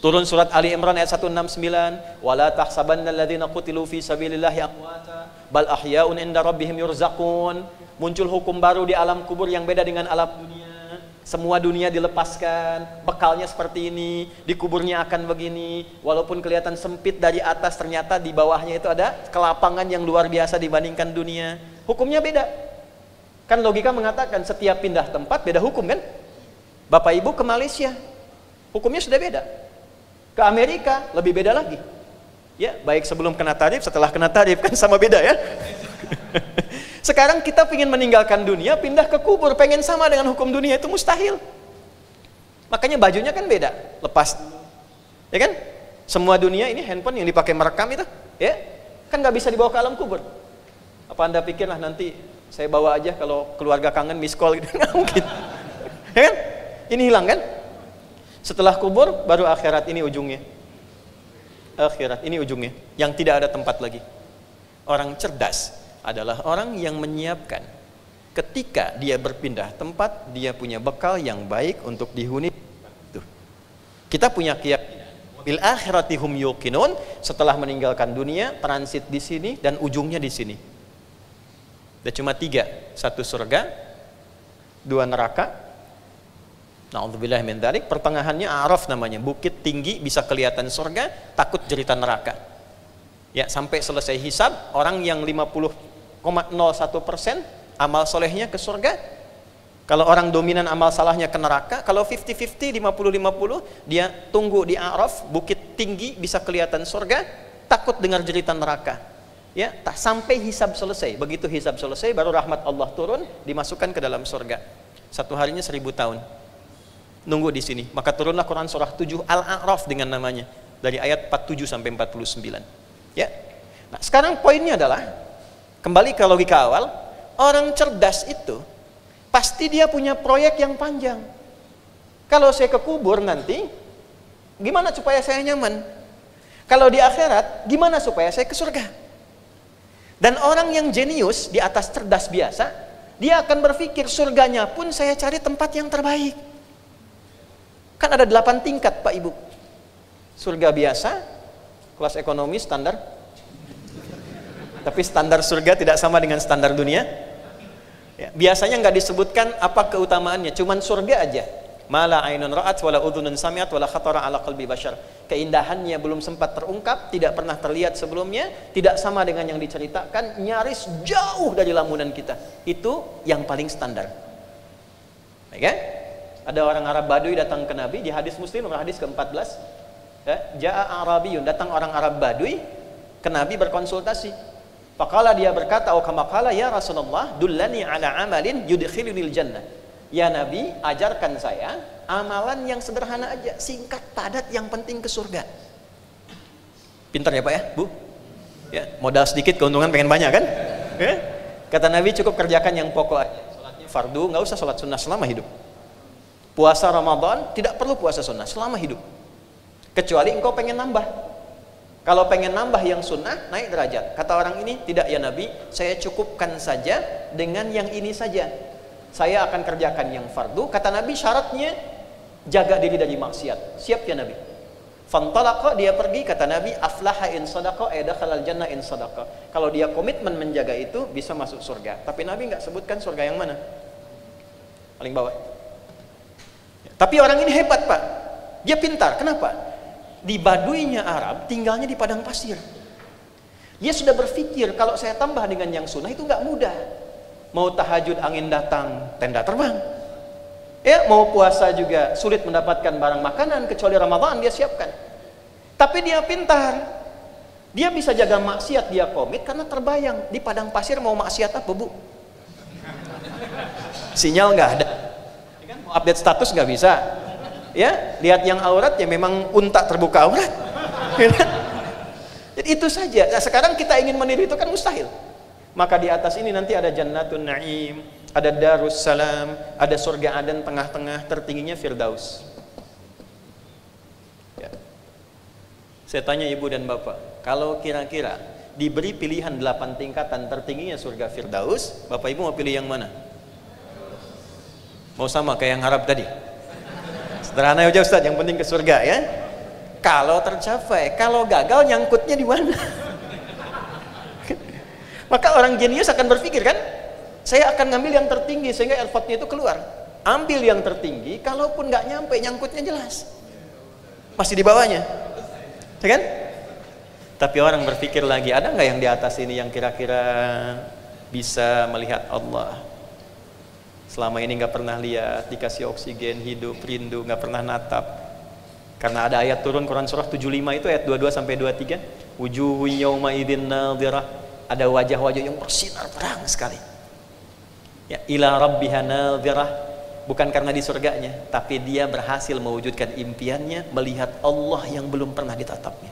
Turun surat Ali Imran ayat 169. Wala tahsabanna alladziina qutilu fi sabilillahi amwata bal ahya'un inda rabbihim yurzaqun. Muncul hukum baru di alam kubur yang beda dengan alam dunia. Semua dunia dilepaskan, bekalnya seperti ini, di kuburnya akan begini. Walaupun kelihatan sempit dari atas, ternyata di bawahnya itu ada kelapangan yang luar biasa dibandingkan dunia. Hukumnya beda. Kan logika mengatakan setiap pindah tempat beda hukum kan? Bapak Ibu ke Malaysia, hukumnya sudah beda. Ke Amerika lebih beda lagi. Ya, baik sebelum kena tarif, setelah kena tarif kan sama beda ya. Sekarang kita ingin meninggalkan dunia, pindah ke kubur, pengen sama dengan hukum dunia, itu mustahil. Makanya bajunya kan beda, lepas, ya kan? Semua dunia ini handphone yang dipakai merekam itu, ya, kan nggak bisa dibawa ke alam kubur. Apa Anda pikirlah nanti saya bawa aja kalau keluarga kangen miss call gitu, nggak mungkin, ya kan? Ini hilang kan? Setelah kubur baru akhirat, ini ujungnya. Akhirat ini ujungnya, yang tidak ada tempat lagi. Orang cerdas adalah orang yang menyiapkan ketika dia berpindah tempat, dia punya bekal yang baik untuk dihuni. Kita punya keyakinan bil akhirati hum yuqinun, setelah meninggalkan dunia transit di sini dan ujungnya di sini. Ada cuma 3, 1 surga, 2 neraka. Na'udzubillah min dzalik. Pertengahannya A'raf namanya, bukit tinggi bisa kelihatan surga, takut jeritan neraka. Ya, sampai selesai hisab, orang yang 50,01% amal solehnya ke surga. Kalau orang dominan amal salahnya ke neraka. Kalau 50-50, 50-50, dia tunggu di A'raf, bukit tinggi bisa kelihatan surga, takut dengar jeritan neraka. Ya, tak sampai hisab selesai. Begitu hisab selesai, baru rahmat Allah turun, dimasukkan ke dalam surga. 1 harinya 1000 tahun. Nunggu di sini. Maka turunlah Quran surah 7 Al-A'raf dengan namanya, dari ayat 47 sampai 49. Ya. Nah, sekarang poinnya adalah kembali ke logika awal, orang cerdas itu pasti dia punya proyek yang panjang. Kalau saya ke kubur nanti, gimana supaya saya nyaman? Kalau di akhirat, gimana supaya saya ke surga? Dan orang yang jenius di atas cerdas biasa, dia akan berpikir surganya pun saya cari tempat yang terbaik. Kan ada 8 tingkat Pak Ibu. Surga biasa, kelas ekonomi standar. Tapi standar surga tidak sama dengan standar dunia. Ya, biasanya nggak disebutkan apa keutamaannya, cuman surga aja. Mala ainun ra'at wala udhunun sami'at wala khatara ala qalbi bashar. Keindahannya belum sempat terungkap, tidak pernah terlihat sebelumnya, tidak sama dengan yang diceritakan, nyaris jauh dari lamunan kita. Itu yang paling standar. Baik ya? Ada orang Arab Baduy datang ke Nabi, di hadis Muslim, hadis ke-14. Ya, Ja'a Arabiyun, datang orang Arab Baduy ke Nabi berkonsultasi. Faqala, dia berkata, "Oh kama qala ya Rasulullah, dullani ala amalin yudkhilunil jannah." Ya Nabi, ajarkan saya amalan yang sederhana aja, singkat, padat, yang penting ke surga. Pintar ya Pak ya, Bu? Ya, modal sedikit keuntungan pengen banyak kan? Ya? Kata Nabi, cukup kerjakan yang pokok aja. Salatnya fardu, nggak usah salat sunnah selama hidup. Puasa Ramadan tidak perlu puasa sunnah selama hidup, kecuali engkau pengen nambah. Kalau pengen nambah yang sunnah, naik derajat. Kata orang ini, tidak ya Nabi, saya cukupkan saja dengan yang ini saja. Saya akan kerjakan yang fardu. Kata Nabi, syaratnya jaga diri dari maksiat. Siap ya Nabi? Fantalaqa, dia pergi. Kata Nabi, aflaha in sadaqa dakhalal jannah in sadaqa. Kalau dia komitmen menjaga itu, bisa masuk surga. Tapi Nabi nggak sebutkan surga yang mana. Paling bawah. Tapi orang ini hebat Pak, dia pintar. Kenapa? Di Baduynya Arab, tinggalnya di padang pasir. Dia sudah berpikir, kalau saya tambah dengan yang sunnah itu nggak mudah. Mau tahajud angin datang, tenda terbang. Ya, mau puasa juga sulit mendapatkan barang makanan, kecuali Ramadan dia siapkan. Tapi dia pintar, dia bisa jaga maksiat, dia komit karena terbayang di padang pasir mau maksiat apa Bu? Sinyal nggak ada. Update status nggak bisa, ya lihat yang aurat ya memang unta terbuka aurat. Jadi itu saja. Nah, sekarang kita ingin meniru itu kan mustahil. Maka di atas ini nanti ada Jannatun Naim, ada Darussalam, ada surga Aden tengah-tengah, tertingginya Firdaus. Ya. Saya tanya ibu dan bapak, kalau kira-kira diberi pilihan 8 tingkatan, tertingginya surga Firdaus, bapak ibu mau pilih yang mana? Mau sama kayak yang Arab tadi? Sederhana aja Ustaz, yang penting ke surga ya. Kalau tercapai, kalau gagal nyangkutnya di mana? Maka orang jenius akan berpikir kan, saya akan ngambil yang tertinggi sehingga airpodnya itu keluar. Ambil yang tertinggi, kalaupun nggak nyampe, nyangkutnya jelas. Masih di bawahnya, ya kan? Tapi orang berpikir lagi, ada nggak yang di atas ini yang kira-kira bisa melihat Allah? Selama ini nggak pernah lihat, dikasih oksigen, hidup, rindu, nggak pernah natap. Karena ada ayat turun Quran surah 75 itu ayat 22 sampai 23. Wujuhu yawma idzin nadhirah. Ada wajah-wajah yang bersinar terang sekali. Ya, ila rabbiha nadhirah. Bukan karena di surganya, tapi dia berhasil mewujudkan impiannya melihat Allah yang belum pernah ditatapnya.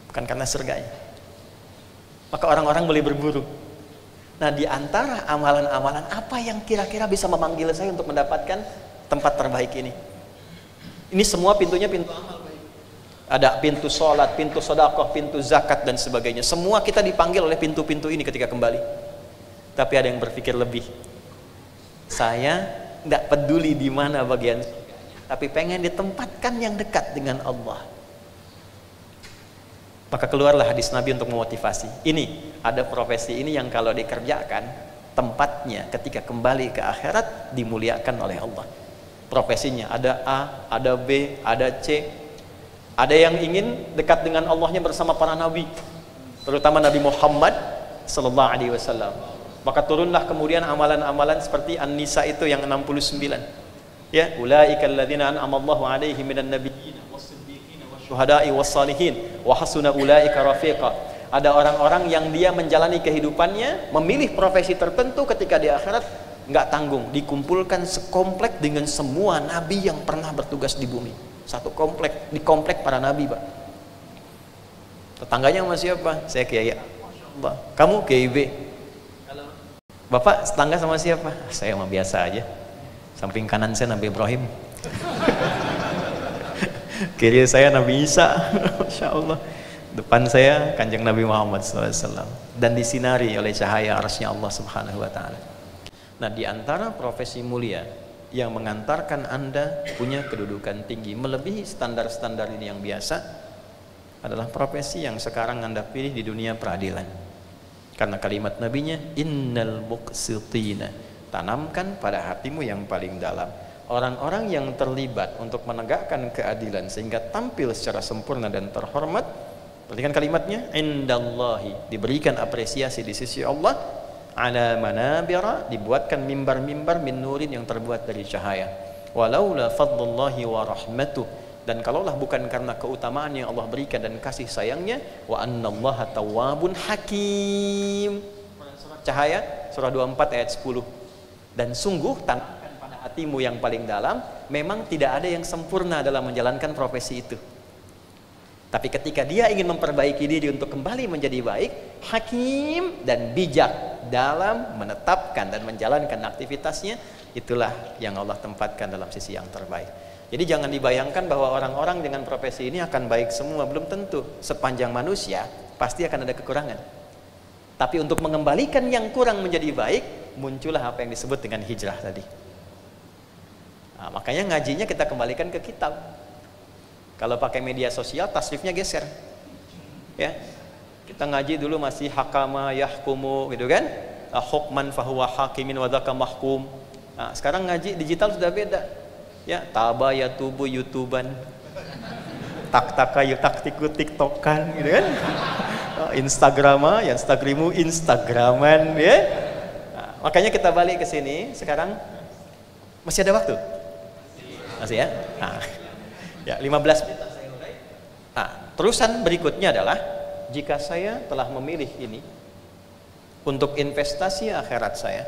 Bukan karena surganya. Maka orang-orang boleh berburu. Nah, di antara amalan-amalan apa yang kira-kira bisa memanggil saya untuk mendapatkan tempat terbaik ini? Ini semua pintunya pintu amal. Ada pintu sholat, pintu sedekah, pintu zakat dan sebagainya. Semua kita dipanggil oleh pintu-pintu ini ketika kembali. Tapi ada yang berpikir lebih. Saya tidak peduli di mana bagian surganya, tapi pengen ditempatkan yang dekat dengan Allah. Maka keluarlah hadis Nabi untuk memotivasi. Ini ada profesi ini yang kalau dikerjakan, tempatnya ketika kembali ke akhirat dimuliakan oleh Allah. Profesinya ada A, ada B, ada C. Ada yang ingin dekat dengan Allahnya bersama para nabi, terutama Nabi Muhammad sallallahu alaihi wasallam. Maka turunlah kemudian amalan-amalan seperti An-Nisa itu yang 69. Ya, ulaikal ladzina an'ama Allahu alaihim minan nabiyyin was-siddiqin wasyuhada'i was-salihin wa hasuna ulaika rafiqa. Ada orang-orang yang dia menjalani kehidupannya, memilih profesi tertentu ketika di akhirat nggak tanggung, dikumpulkan sekomplek dengan semua nabi yang pernah bertugas di bumi. Satu komplek, di komplek para nabi, Pak. Tetangganya sama siapa? Saya Kiai A. Kamu Kiai B. Bapak tetangga sama siapa? Saya mah biasa aja. Samping kanan saya Nabi Ibrahim. Kiri saya Nabi Isa. Masya Allah. Depan saya Kanjeng Nabi Muhammad SAW. Dan disinari oleh cahaya arsy-Nya Allah Subhanahu wa Ta'ala. Nah, di antara profesi mulia yang mengantarkan Anda punya kedudukan tinggi melebihi standar-standar ini yang biasa adalah profesi yang sekarang Anda pilih di dunia peradilan. Karena kalimat nabinya, innal muqsitina, tanamkan pada hatimu yang paling dalam. Orang-orang yang terlibat untuk menegakkan keadilan sehingga tampil secara sempurna dan terhormat, perhatikan kalimatnya, indallahi, diberikan apresiasi di sisi Allah, ala manabira, dibuatkan mimbar-mimbar min nurin yang terbuat dari cahaya. Walaula fadlullahi wa rahmatuh, dan kalaulah bukan karena keutamaan yang Allah berikan dan kasih sayangnya, wa annallaha tawwabun hakim. Surat Cahaya surah 24 ayat 10. Dan sungguh tanamkan pada hatimu yang paling dalam, memang tidak ada yang sempurna dalam menjalankan profesi itu. Tapi ketika dia ingin memperbaiki diri untuk kembali menjadi baik, hakim dan bijak dalam menetapkan dan menjalankan aktivitasnya, itulah yang Allah tempatkan dalam sisi yang terbaik. Jadi jangan dibayangkan bahwa orang-orang dengan profesi ini akan baik semua, belum tentu. Sepanjang manusia pasti akan ada kekurangan. Tapi untuk mengembalikan yang kurang menjadi baik, muncullah apa yang disebut dengan hijrah tadi. Nah, makanya ngajinya kita kembalikan ke kitab. Kalau pakai media sosial, tasrifnya geser. Ya, kita ngaji dulu masih hakama yahkumu, gitu kan? Hukman fahuwa hakimin wa dzaka mahkum. Nah, sekarang ngaji digital sudah beda. Ya, taba ya tubu youtuban, tak-taka ya taktiku tiktokan, gitu kan? Instagrama, ya instagrimu instagraman, ya. Nah, makanya kita balik ke sini sekarang. Masih ada waktu? Masih ya? Nah, ya 15 menit saya mulai. Nah, terusan berikutnya adalah jika saya telah memilih ini untuk investasi akhirat saya.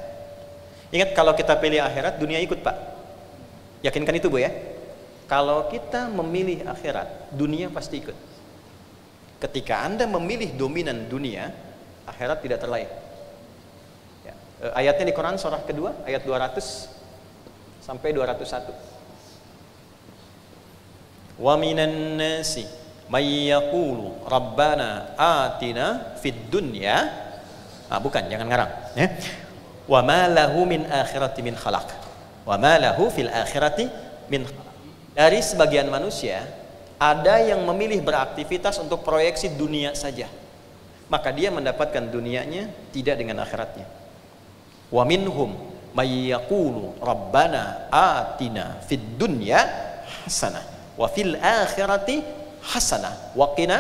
Ingat, kalau kita pilih akhirat, dunia ikut, Pak. Yakinkan itu, Bu, ya. Kalau kita memilih akhirat, dunia pasti ikut. Ketika Anda memilih dominan dunia, akhirat tidak terlayani. Ya. Ayatnya di Quran surah kedua, ayat 200 sampai 201. Wa minan nasi may yaqulu rabbana atina fid dunya. Bukan, jangan ngarang, ya. Wa ma lahu min akhirati min khalaq. Wa ma lahu fil akhirati min. Dari sebagian manusia ada yang memilih beraktivitas untuk proyeksi dunia saja, maka dia mendapatkan dunianya tidak dengan akhiratnya. Wa minhum may yaqulu rabbana atina fid dunya hasanah wa fil akhirati hasanah wa qina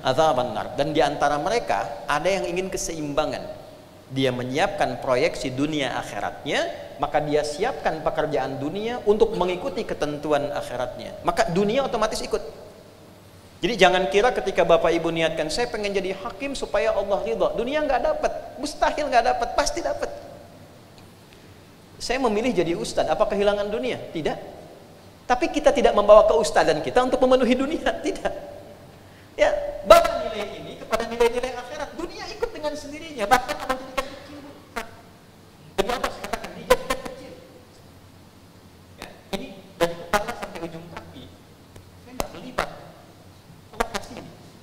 adzabannar. Dan di antara mereka ada yang ingin keseimbangan. Dia menyiapkan proyeksi dunia akhiratnya, maka dia siapkan pekerjaan dunia untuk mengikuti ketentuan akhiratnya. Maka dunia otomatis ikut. Jadi jangan kira ketika Bapak Ibu niatkan, saya pengen jadi hakim supaya Allah ridha, dunia nggak dapat, mustahil nggak dapat, pasti dapat. Saya memilih jadi ustadz, apa kehilangan dunia? Tidak. Tapi kita tidak membawa keustadan kita untuk memenuhi dunia, tidak. Ya, bawa nilai ini kepada nilai-nilai akhirat, dunia ikut dengan sendirinya. Bahkan kalau dijadikan kecil, demi apa saya katakan dijadikan kecil? Ya, ini dari kepala sampai ujung kaki, saya nggak beli, Pak.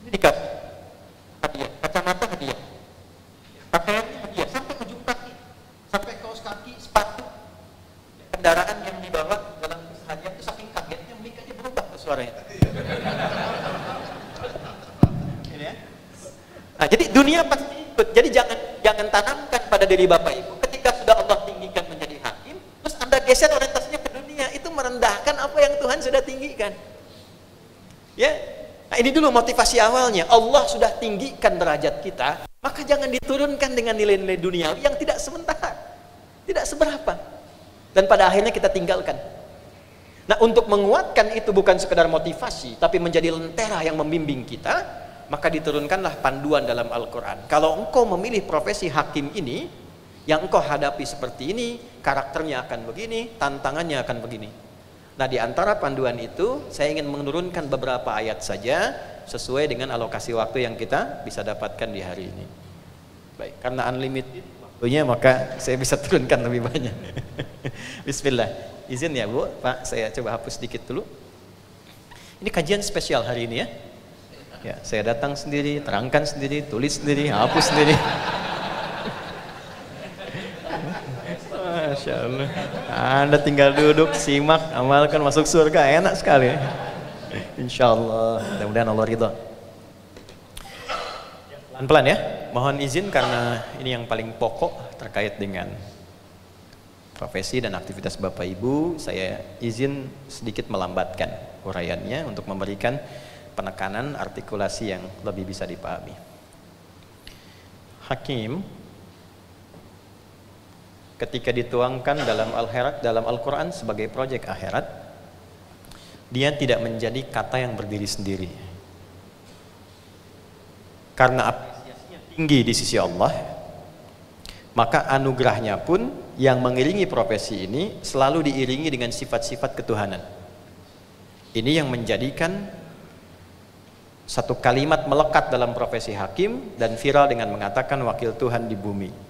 dikasih hadiah, kacamata hadiah, pakaiannya hadiah, sampai ujung kaki, sampai kaos kaki, sepatu, kendaraan yang dibawa dalam hadiah itu saking kagetnya mic aja berubah ke suaranya. Nah, jadi dunia pasti ikut. Jadi jangan tanamkan pada diri Bapak Ibu ketika sudah Allah tinggikan menjadi hakim, terus Anda geser orientasinya ke dunia, itu merendahkan apa yang Tuhan sudah tinggikan. Ya. Nah, ini dulu motivasi awalnya. Allah sudah tinggikan derajat kita, maka jangan diturunkan dengan nilai-nilai duniawi yang tidak sementara, tidak seberapa. Dan pada akhirnya kita tinggalkan. Nah, untuk menguatkan itu bukan sekedar motivasi, tapi menjadi lentera yang membimbing kita, maka diturunkanlah panduan dalam Al-Quran. Kalau engkau memilih profesi hakim ini, yang engkau hadapi seperti ini, karakternya akan begini, tantangannya akan begini. Nah, di antara panduan itu, saya ingin menurunkan beberapa ayat saja, sesuai dengan alokasi waktu yang kita bisa dapatkan di hari ini. Baik, karena unlimited waktunya, maka saya bisa turunkan lebih banyak. Bismillah. Izin ya Bu, Pak, saya coba hapus sedikit dulu. Ini kajian spesial hari ini ya. Ya, saya datang sendiri, terangkan sendiri, tulis sendiri, hapus sendiri. Masya Allah. Anda tinggal duduk, simak, amalkan, masuk surga, enak sekali. Insya Allah, mudah-mudahan Allah ridha. Pelan-pelan ya, mohon izin karena ini yang paling pokok terkait dengan profesi dan aktivitas Bapak Ibu. Saya izin sedikit melambatkan uraiannya untuk memberikan penekanan artikulasi yang lebih bisa dipahami. Hakim ketika dituangkan dalam Al-Quran sebagai proyek akhirat, dia tidak menjadi kata yang berdiri sendiri. Karena apresiasinya tinggi di sisi Allah, maka anugerahnya pun yang mengiringi profesi ini selalu diiringi dengan sifat-sifat ketuhanan. Ini yang menjadikan satu kalimat melekat dalam profesi hakim dan viral dengan mengatakan wakil Tuhan di bumi.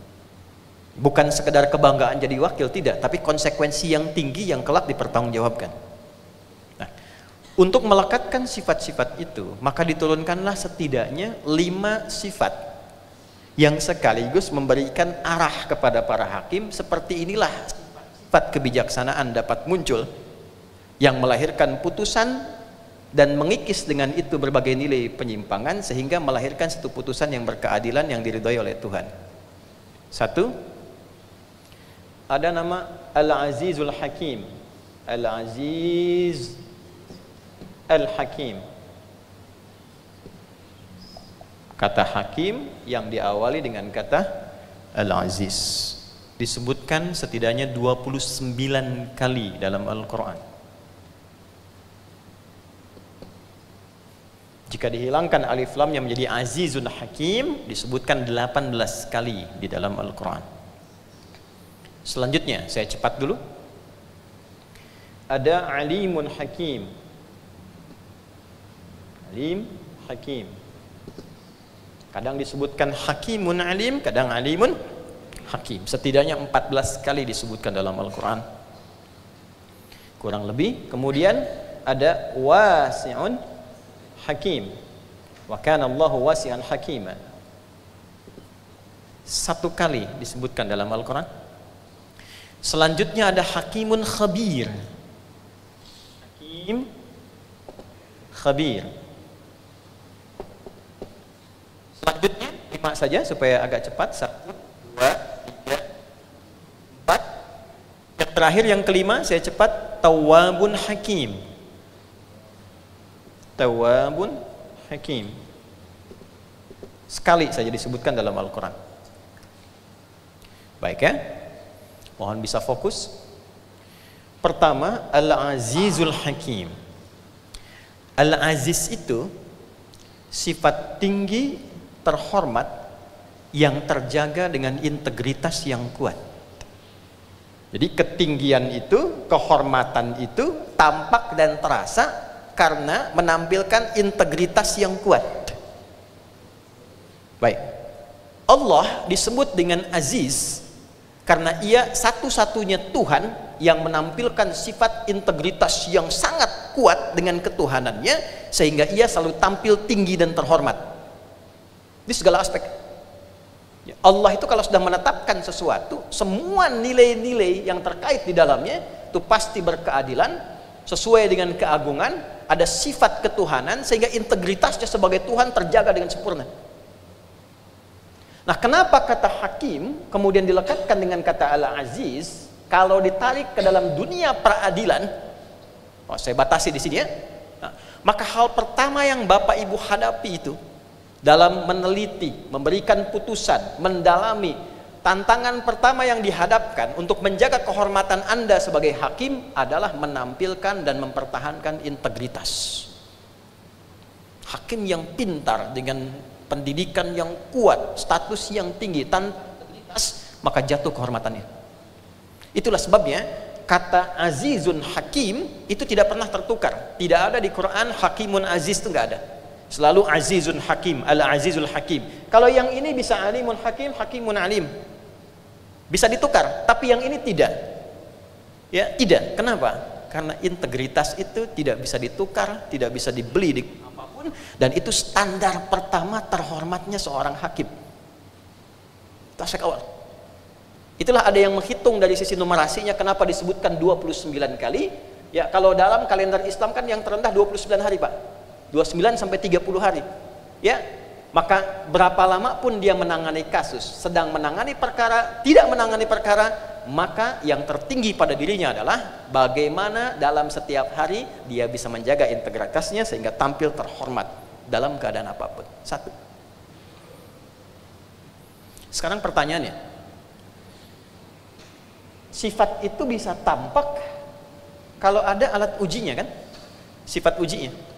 Bukan sekedar kebanggaan jadi wakil, tidak, tapi konsekuensi yang tinggi yang kelak dipertanggungjawabkan. Nah, untuk melekatkan sifat-sifat itu, maka diturunkanlah setidaknya 5 sifat yang sekaligus memberikan arah kepada para hakim. Seperti inilah sifat kebijaksanaan dapat muncul yang melahirkan putusan dan mengikis dengan itu berbagai nilai penyimpangan sehingga melahirkan satu putusan yang berkeadilan yang diridhoi oleh Tuhan. 1, ada nama Al-Azizul Hakim. Al-Aziz Al-Hakim. Kata hakim yang diawali dengan kata Al-Aziz disebutkan setidaknya 29 kali dalam Al-Quran. Jika dihilangkan alif lam yang menjadi Azizun Hakim, disebutkan 18 kali di dalam Al-Quran. Selanjutnya, saya cepat dulu. Ada Alimun Hakim. Alim, Hakim. Kadang disebutkan Hakimun Alim, kadang Alimun Hakim. Setidaknya 14 kali disebutkan dalam Al-Quran, kurang lebih. Kemudian ada Wasi'un Hakim. Wa kana Allahu wasi'an hakima. 1 kali disebutkan dalam Al-Quran. Selanjutnya ada Hakimun Khabir. Hakim Khabir. Selanjutnya 5 saja supaya agak cepat. 1, 2, 3, 4. Yang terakhir, yang kelima, saya cepat. Tawwabun Hakim. Tawwabun Hakim. Sekali saja disebutkan dalam Al-Quran. Baik ya, mohon bisa fokus. Pertama, Al-Azizul Hakim. Al-Aziz itu sifat tinggi, terhormat, yang terjaga dengan integritas yang kuat. Jadi ketinggian itu, kehormatan itu tampak dan terasa karena menampilkan integritas yang kuat. Baik, Allah disebut dengan Aziz karena ia satu-satunya Tuhan yang menampilkan sifat integritas yang sangat kuat dengan ketuhanannya, sehingga ia selalu tampil tinggi dan terhormat di segala aspek. Allah itu kalau sudah menetapkan sesuatu, semua nilai-nilai yang terkait di dalamnya itu pasti berkeadilan, sesuai dengan keagungan, ada sifat ketuhanan, sehingga integritasnya sebagai Tuhan terjaga dengan sempurna. Nah, kenapa kata hakim kemudian dilekatkan dengan kata al-aziz? Kalau ditarik ke dalam dunia peradilan, saya batasi di sini ya. Nah, maka hal pertama yang Bapak Ibu hadapi itu dalam meneliti, memberikan putusan, mendalami, tantangan pertama yang dihadapkan untuk menjaga kehormatan Anda sebagai hakim adalah menampilkan dan mempertahankan integritas. Hakim yang pintar dengan pendidikan yang kuat, status yang tinggi, tanpa integritas, maka jatuh kehormatannya. Itulah sebabnya kata azizun hakim itu tidak pernah tertukar. Tidak ada di Quran hakimun aziz, itu nggak ada. Selalu azizun hakim, al-azizul hakim. Kalau yang ini bisa alimun hakim, hakimun alim. Bisa ditukar, tapi yang ini tidak. Ya, tidak. Kenapa? Karena integritas itu tidak bisa ditukar, tidak bisa dibeli di apapun, dan itu standar pertama terhormatnya seorang hakim. Itu aspek awal. Itulah ada yang menghitung dari sisi numerasinya kenapa disebutkan 29 kali. Ya, kalau dalam kalender Islam kan yang terendah 29 hari, Pak. 29 sampai 30 hari. Ya, maka berapa lama pun dia menangani kasus, sedang menangani perkara, tidak menangani perkara, maka yang tertinggi pada dirinya adalah bagaimana dalam setiap hari dia bisa menjaga integritasnya sehingga tampil terhormat dalam keadaan apapun. Satu. Sekarang pertanyaannya, sifat itu bisa tampak kalau ada alat ujinya kan? Sifat ujinya.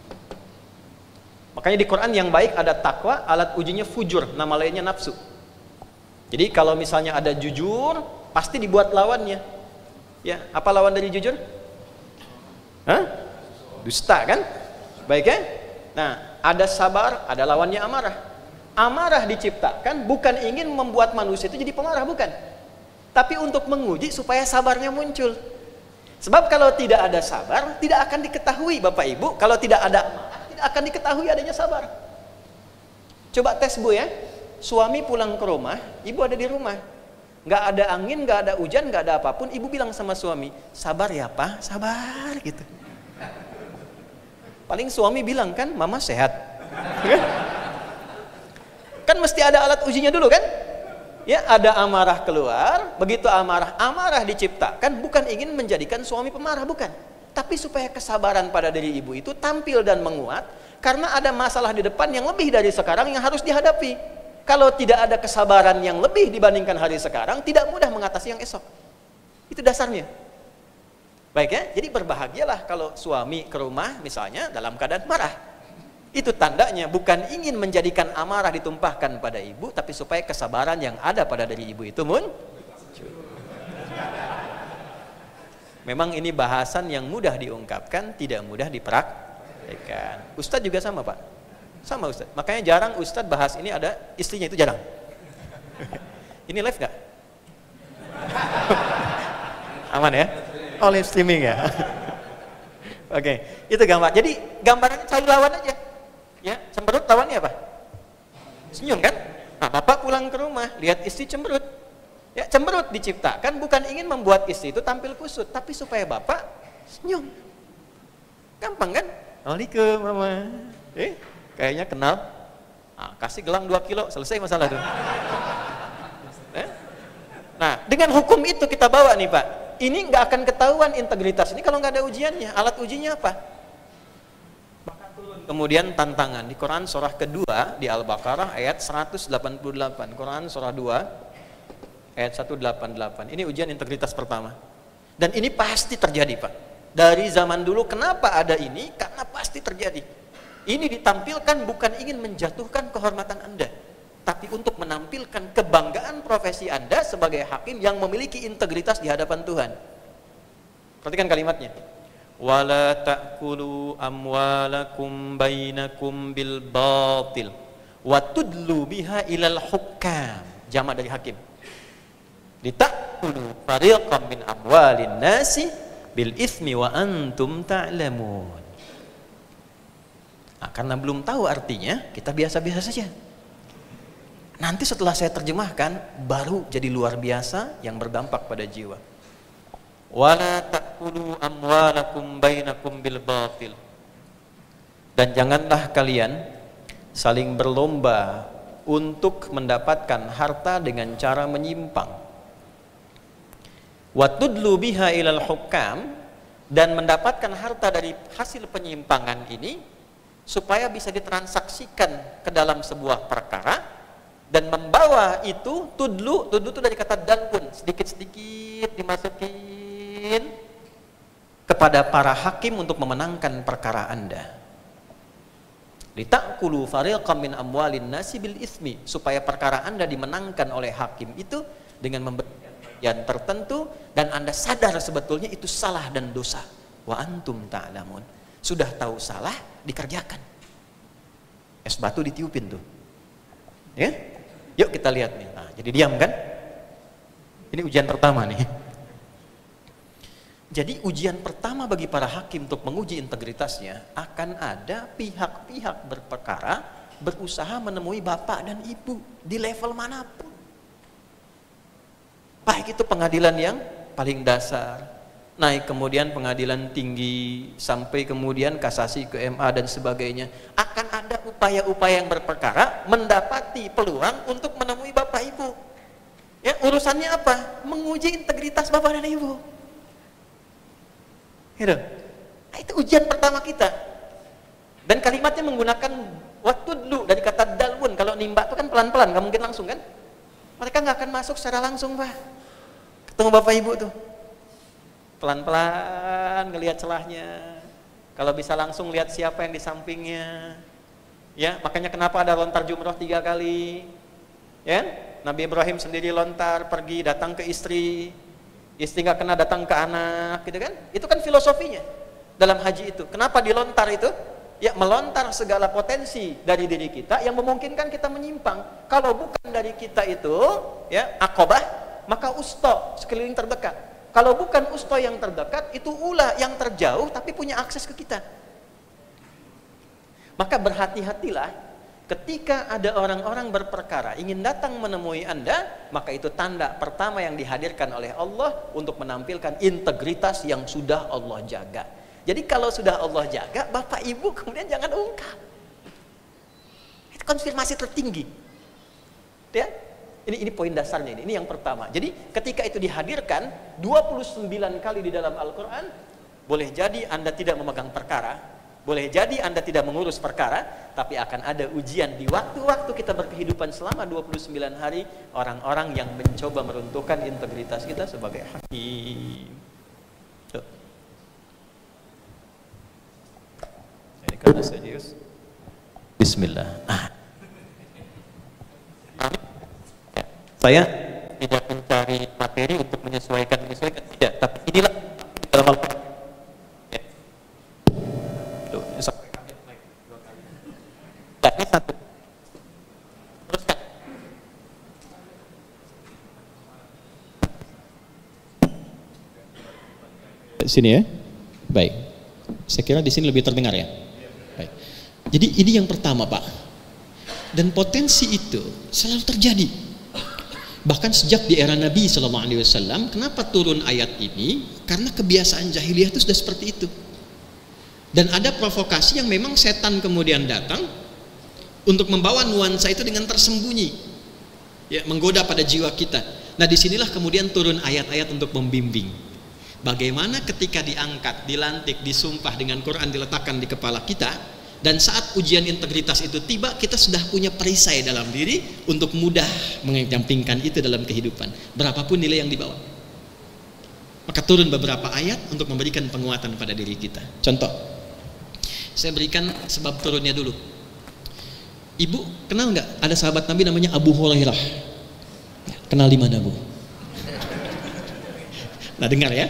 Makanya di Quran yang baik ada takwa, alat ujinya fujur, nama lainnya nafsu. Jadi kalau misalnya ada jujur, pasti dibuat lawannya. Ya, apa lawan dari jujur? Hah? Dusta kan? Baik ya? Nah, ada sabar, ada lawannya amarah. Amarah diciptakan bukan ingin membuat manusia itu jadi pemarah, bukan. Tapi untuk menguji supaya sabarnya muncul. Sebab kalau tidak ada sabar, tidak akan diketahui Bapak Ibu. Kalau tidak ada amarah, tidak akan diketahui adanya sabar. Coba tes Bu ya. Suami pulang ke rumah, ibu ada di rumah. Nggak ada angin, nggak ada hujan, nggak ada apapun. Ibu bilang sama suami, sabar ya Pak, sabar gitu. Paling suami bilang kan, mama sehat. Kan mesti ada alat ujinya dulu kan? Ya, ada amarah keluar, begitu amarah diciptakan bukan ingin menjadikan suami pemarah, bukan. Tapi supaya kesabaran pada diri ibu itu tampil dan menguat, karena ada masalah di depan yang lebih dari sekarang yang harus dihadapi. Kalau tidak ada kesabaran yang lebih dibandingkan hari sekarang, tidak mudah mengatasi yang esok. Itu dasarnya. Baik ya, jadi berbahagialah kalau suami ke rumah misalnya dalam keadaan marah. Itu tandanya bukan ingin menjadikan amarah ditumpahkan pada ibu, tapi supaya kesabaran yang ada pada diri ibu itu muncul. Memang ini bahasan yang mudah diungkapkan, tidak mudah dipraktekkan. Ustadz juga sama Pak, sama Ustadz. Makanya jarang Ustadz bahas ini ada istrinya, itu jarang. Ini live nggak? Aman ya? Oh, live streaming ya? Oke, itu gambar. Jadi gambarannya selalu lawan aja. Ya, cemberut lawannya apa? Senyum kan? Nah, Bapak pulang ke rumah, lihat istri cemberut. Ya, cemberut diciptakan bukan ingin membuat istri itu tampil kusut, tapi supaya Bapak senyum. Gampang kan? Waalaikumsalam Mama. Kayaknya kenal. Nah, kasih gelang 2 kilo, selesai masalah tuh. Nah, dengan hukum itu kita bawa nih Pak. Ini nggak akan ketahuan integritas ini kalau nggak ada ujiannya. Alat ujinya apa? Kemudian tantangan di Quran surah kedua di Al-Baqarah ayat 188. Quran surah 2 ayat 188. Ini ujian integritas pertama. Dan ini pasti terjadi Pak. Dari zaman dulu kenapa ada ini? Karena pasti terjadi. Ini ditampilkan bukan ingin menjatuhkan kehormatan Anda, tapi untuk menampilkan kebanggaan profesi Anda sebagai hakim yang memiliki integritas di hadapan Tuhan. Perhatikan kalimatnya. Wala ta'kulu amwalakum bainakum bil batil wa tudlu biha ilal hukam. Jamak dari hakim. Litakulu fariqam min amwalin nasi bil ithmi wa antum ta'lamun. Nah, karena belum tahu artinya, kita biasa-biasa saja. Nanti setelah saya terjemahkan, baru jadi luar biasa yang berdampak pada jiwa. Wala ta'kulu amwalakum bainakum bil batil. Dan janganlah kalian saling berlomba untuk mendapatkan harta dengan cara menyimpang. Wa tudlu biha ilal hukam, dan mendapatkan harta dari hasil penyimpangan ini supaya bisa ditransaksikan ke dalam sebuah perkara, dan membawa itu tudlu itu dari kata dalun, sedikit-sedikit dimasukin kepada para hakim untuk memenangkan perkara Anda. Litakulu fariqam min amwalin nasi bil ismi, supaya perkara Anda dimenangkan oleh hakim itu dengan memberikan bagian tertentu, dan Anda sadar sebetulnya itu salah dan dosa. Wa antum ta'lamun, sudah tahu salah dikerjakan. Es batu ditiupin tuh, ya. Yuk kita lihat nih. Nah, jadi diam kan? Ini ujian pertama nih. Jadi ujian pertama bagi para hakim untuk menguji integritasnya, akan ada pihak-pihak berperkara berusaha menemui bapak dan ibu di level manapun. Baik itu pengadilan yang paling dasar, naik kemudian pengadilan tinggi, sampai kemudian kasasi ke MA dan sebagainya. Akan ada upaya-upaya yang berperkara mendapati peluang untuk menemui bapak ibu. Ya, urusannya apa? Menguji integritas bapak dan ibu. Gitu. Nah, itu ujian pertama kita. Dan kalimatnya menggunakan waktu dulu dari kata dalwun. Kalau nimba itu kan pelan-pelan, nggak mungkin langsung kan? Mereka nggak akan masuk secara langsung, Pak. Ketemu bapak ibu tuh, pelan-pelan ngelihat celahnya. Kalau bisa langsung lihat siapa yang di sampingnya. Ya, makanya kenapa ada lontar jumroh 3 kali. Ya, Nabi Ibrahim sendiri lontar pergi datang ke istri nggak kena datang ke anak, gitu kan? Itu kan filosofinya dalam haji itu. Kenapa dilontar itu? Ya, melontar segala potensi dari diri kita yang memungkinkan kita menyimpang. Kalau bukan dari kita itu, ya, aqobah, maka usto, sekeliling terdekat. Kalau bukan usto yang terdekat, itu ula yang terjauh tapi punya akses ke kita. Maka berhati-hatilah ketika ada orang-orang berperkara ingin datang menemui Anda, maka itu tanda pertama yang dihadirkan oleh Allah untuk menampilkan integritas yang sudah Allah jaga. Jadi kalau sudah Allah jaga, bapak ibu kemudian jangan ungkap. Itu konfirmasi tertinggi. Ya? Ini poin dasarnya ini yang pertama. Jadi ketika itu dihadirkan 29 kali di dalam Al-Quran, boleh jadi Anda tidak memegang perkara, boleh jadi Anda tidak mengurus perkara, tapi akan ada ujian di waktu-waktu kita berkehidupan selama 29 hari, orang-orang yang mencoba meruntuhkan integritas kita sebagai hakim. Tuh. Ini karena serius. Bismillah. Saya tidak mencari materi untuk menyesuaikan tidak, tapi inilah dalam Al-Quran. Ini satu. Teruskan. Sini ya. Baik. Saya kira di sini lebih terdengar ya. Baik. Jadi ini yang pertama, Pak. Dan potensi itu selalu terjadi. Bahkan sejak di era Nabi SAW, kenapa turun ayat ini? Karena kebiasaan jahiliyah itu sudah seperti itu. Dan ada provokasi yang memang setan kemudian datang untuk membawa nuansa itu dengan tersembunyi, ya, menggoda pada jiwa kita. Nah, disinilah kemudian turun ayat-ayat untuk membimbing. Bagaimana ketika diangkat, dilantik, disumpah dengan Quran diletakkan di kepala kita, dan saat ujian integritas itu tiba, kita sudah punya perisai dalam diri untuk mudah mengesampingkan itu dalam kehidupan, berapapun nilai yang dibawa. Maka turun beberapa ayat untuk memberikan penguatan pada diri kita. Contoh, saya berikan sebab turunnya dulu. Ibu kenal nggak? Ada sahabat Nabi namanya Abu Hurairah. Kenal di mana, Bu? Nah, dengar ya.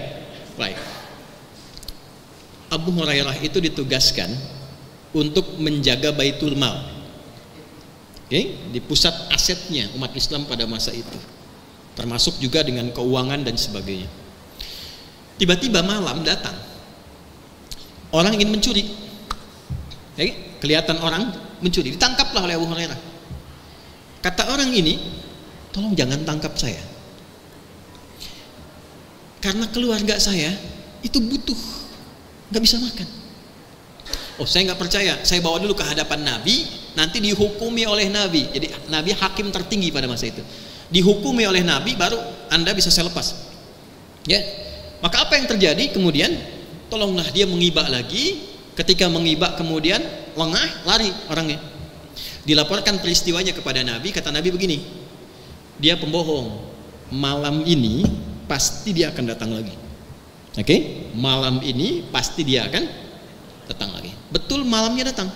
Baik. Abu Hurairah itu ditugaskan untuk menjaga Baitul Mal, di pusat asetnya umat Islam pada masa itu, termasuk juga dengan keuangan dan sebagainya. Tiba-tiba malam datang orang ingin mencuri, kelihatan orang mencuri, ditangkaplah oleh Abu Hurairah. Kata orang ini, tolong jangan tangkap saya, karena keluarga saya itu butuh, nggak bisa makan. Oh, saya nggak percaya, saya bawa dulu ke hadapan Nabi, nanti dihukumi oleh Nabi. Jadi Nabi hakim tertinggi pada masa itu, dihukumi oleh Nabi, baru Anda bisa saya lepas. Ya, maka apa yang terjadi kemudian? Tolonglah dia mengibak lagi. Ketika mengibak kemudian lengah, lari orangnya. Dilaporkan peristiwanya kepada Nabi. Kata Nabi begini, dia pembohong, malam ini pasti dia akan datang lagi. Oke? Malam ini pasti dia akan datang lagi. Betul, malamnya datang.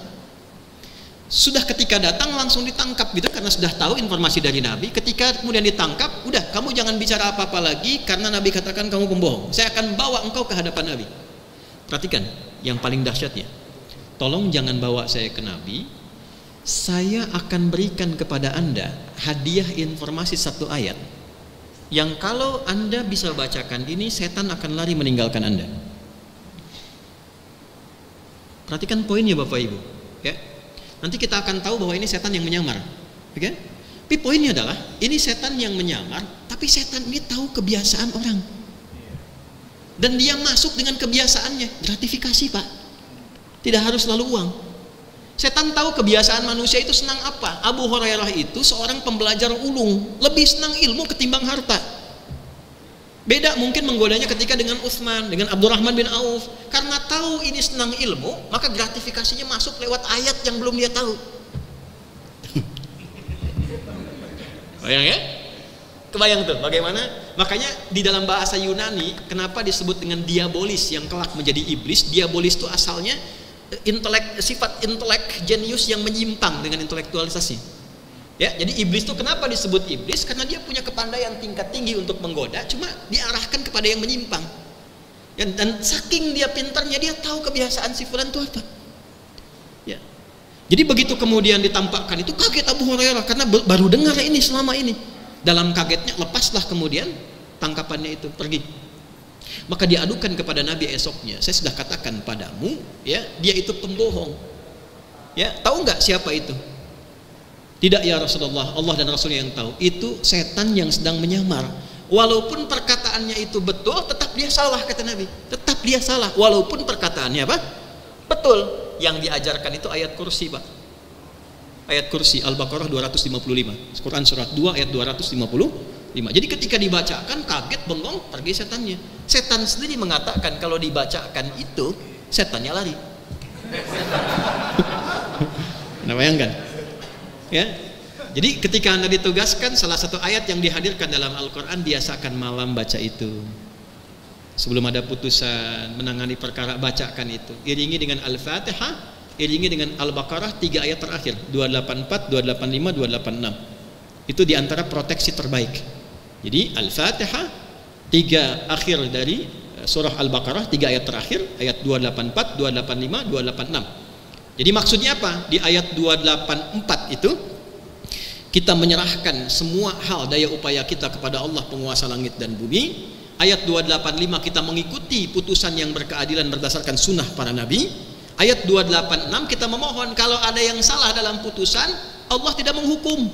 Sudah ketika datang langsung ditangkap gitu, karena sudah tahu informasi dari Nabi. Ketika kemudian ditangkap, udah, kamu jangan bicara apa-apa lagi, karena Nabi katakan kamu pembohong. Saya akan bawa engkau ke hadapan Nabi. Perhatikan yang paling dahsyatnya, tolong jangan bawa saya ke Nabi. Saya akan berikan kepada Anda hadiah informasi satu ayat yang kalau Anda bisa bacakan ini, setan akan lari meninggalkan Anda. Perhatikan poinnya Bapak Ibu, ya. Nanti kita akan tahu bahwa ini setan yang menyamar, oke? Tapi poinnya adalah ini setan yang menyamar, tapi setan ini tahu kebiasaan orang, dan dia masuk dengan kebiasaannya. Gratifikasi, Pak, tidak harus selalu uang. Setan tahu kebiasaan manusia itu senang apa. Abu Hurairah itu seorang pembelajar ulung, lebih senang ilmu ketimbang harta. Beda mungkin menggodanya ketika dengan Utsman, dengan Abdurrahman bin Auf. Karena tahu ini senang ilmu, maka gratifikasinya masuk lewat ayat yang belum dia tahu. Bayang ya? Kebayang tuh bagaimana? Makanya di dalam bahasa Yunani, kenapa disebut dengan diabolis yang kelak menjadi iblis? Diabolis itu asalnya sifat intelek jenius yang menyimpang dengan intelektualisasi. Ya, jadi iblis itu kenapa disebut iblis? Karena dia punya kepandaian tingkat tinggi untuk menggoda, cuma diarahkan kepada yang menyimpang. Dan saking dia pintarnya, dia tahu kebiasaan si fulan itu apa. Ya. Jadi begitu kemudian ditampakkan itu, kaget Abu Hurairah karena baru dengar ini selama ini. Dalam kagetnya lepaslah kemudian tangkapannya itu, pergi. Maka diadukan kepada Nabi esoknya. Saya sudah katakan padamu, ya, dia itu pembohong. Ya, tahu nggak siapa itu? Tidak ya Rasulullah, Allah dan Rasulnya yang tahu. Itu setan yang sedang menyamar. Walaupun perkataannya itu betul, tetap dia salah, kata Nabi. Tetap dia salah, walaupun perkataannya apa? Betul. Yang diajarkan itu ayat kursi, Pak. Ayat kursi Al-Baqarah 255, Quran surat 2 ayat 255. Jadi ketika dibacakan, kaget, bengong, pergi setannya. Setan sendiri mengatakan kalau dibacakan itu, setannya lari. Nah, bayangkan. Ya. Jadi ketika Anda ditugaskan, salah satu ayat yang dihadirkan dalam Al-Quran, biasakan malam baca itu. Sebelum ada putusan, menangani perkara, bacakan itu. Iringi dengan Al-Fatihah, iringi dengan Al-Baqarah 3 ayat terakhir, 284, 285, 286. Itu diantara proteksi terbaik. Jadi Al-Fatihah 3 akhir dari surah Al-Baqarah, 3 ayat terakhir, ayat 284, 285, 286. Jadi maksudnya apa? Di ayat 284 itu kita menyerahkan semua hal daya upaya kita kepada Allah penguasa langit dan bumi. Ayat 285 kita mengikuti putusan yang berkeadilan berdasarkan sunnah para nabi. Ayat 286 kita memohon kalau ada yang salah dalam putusan, Allah tidak menghukum.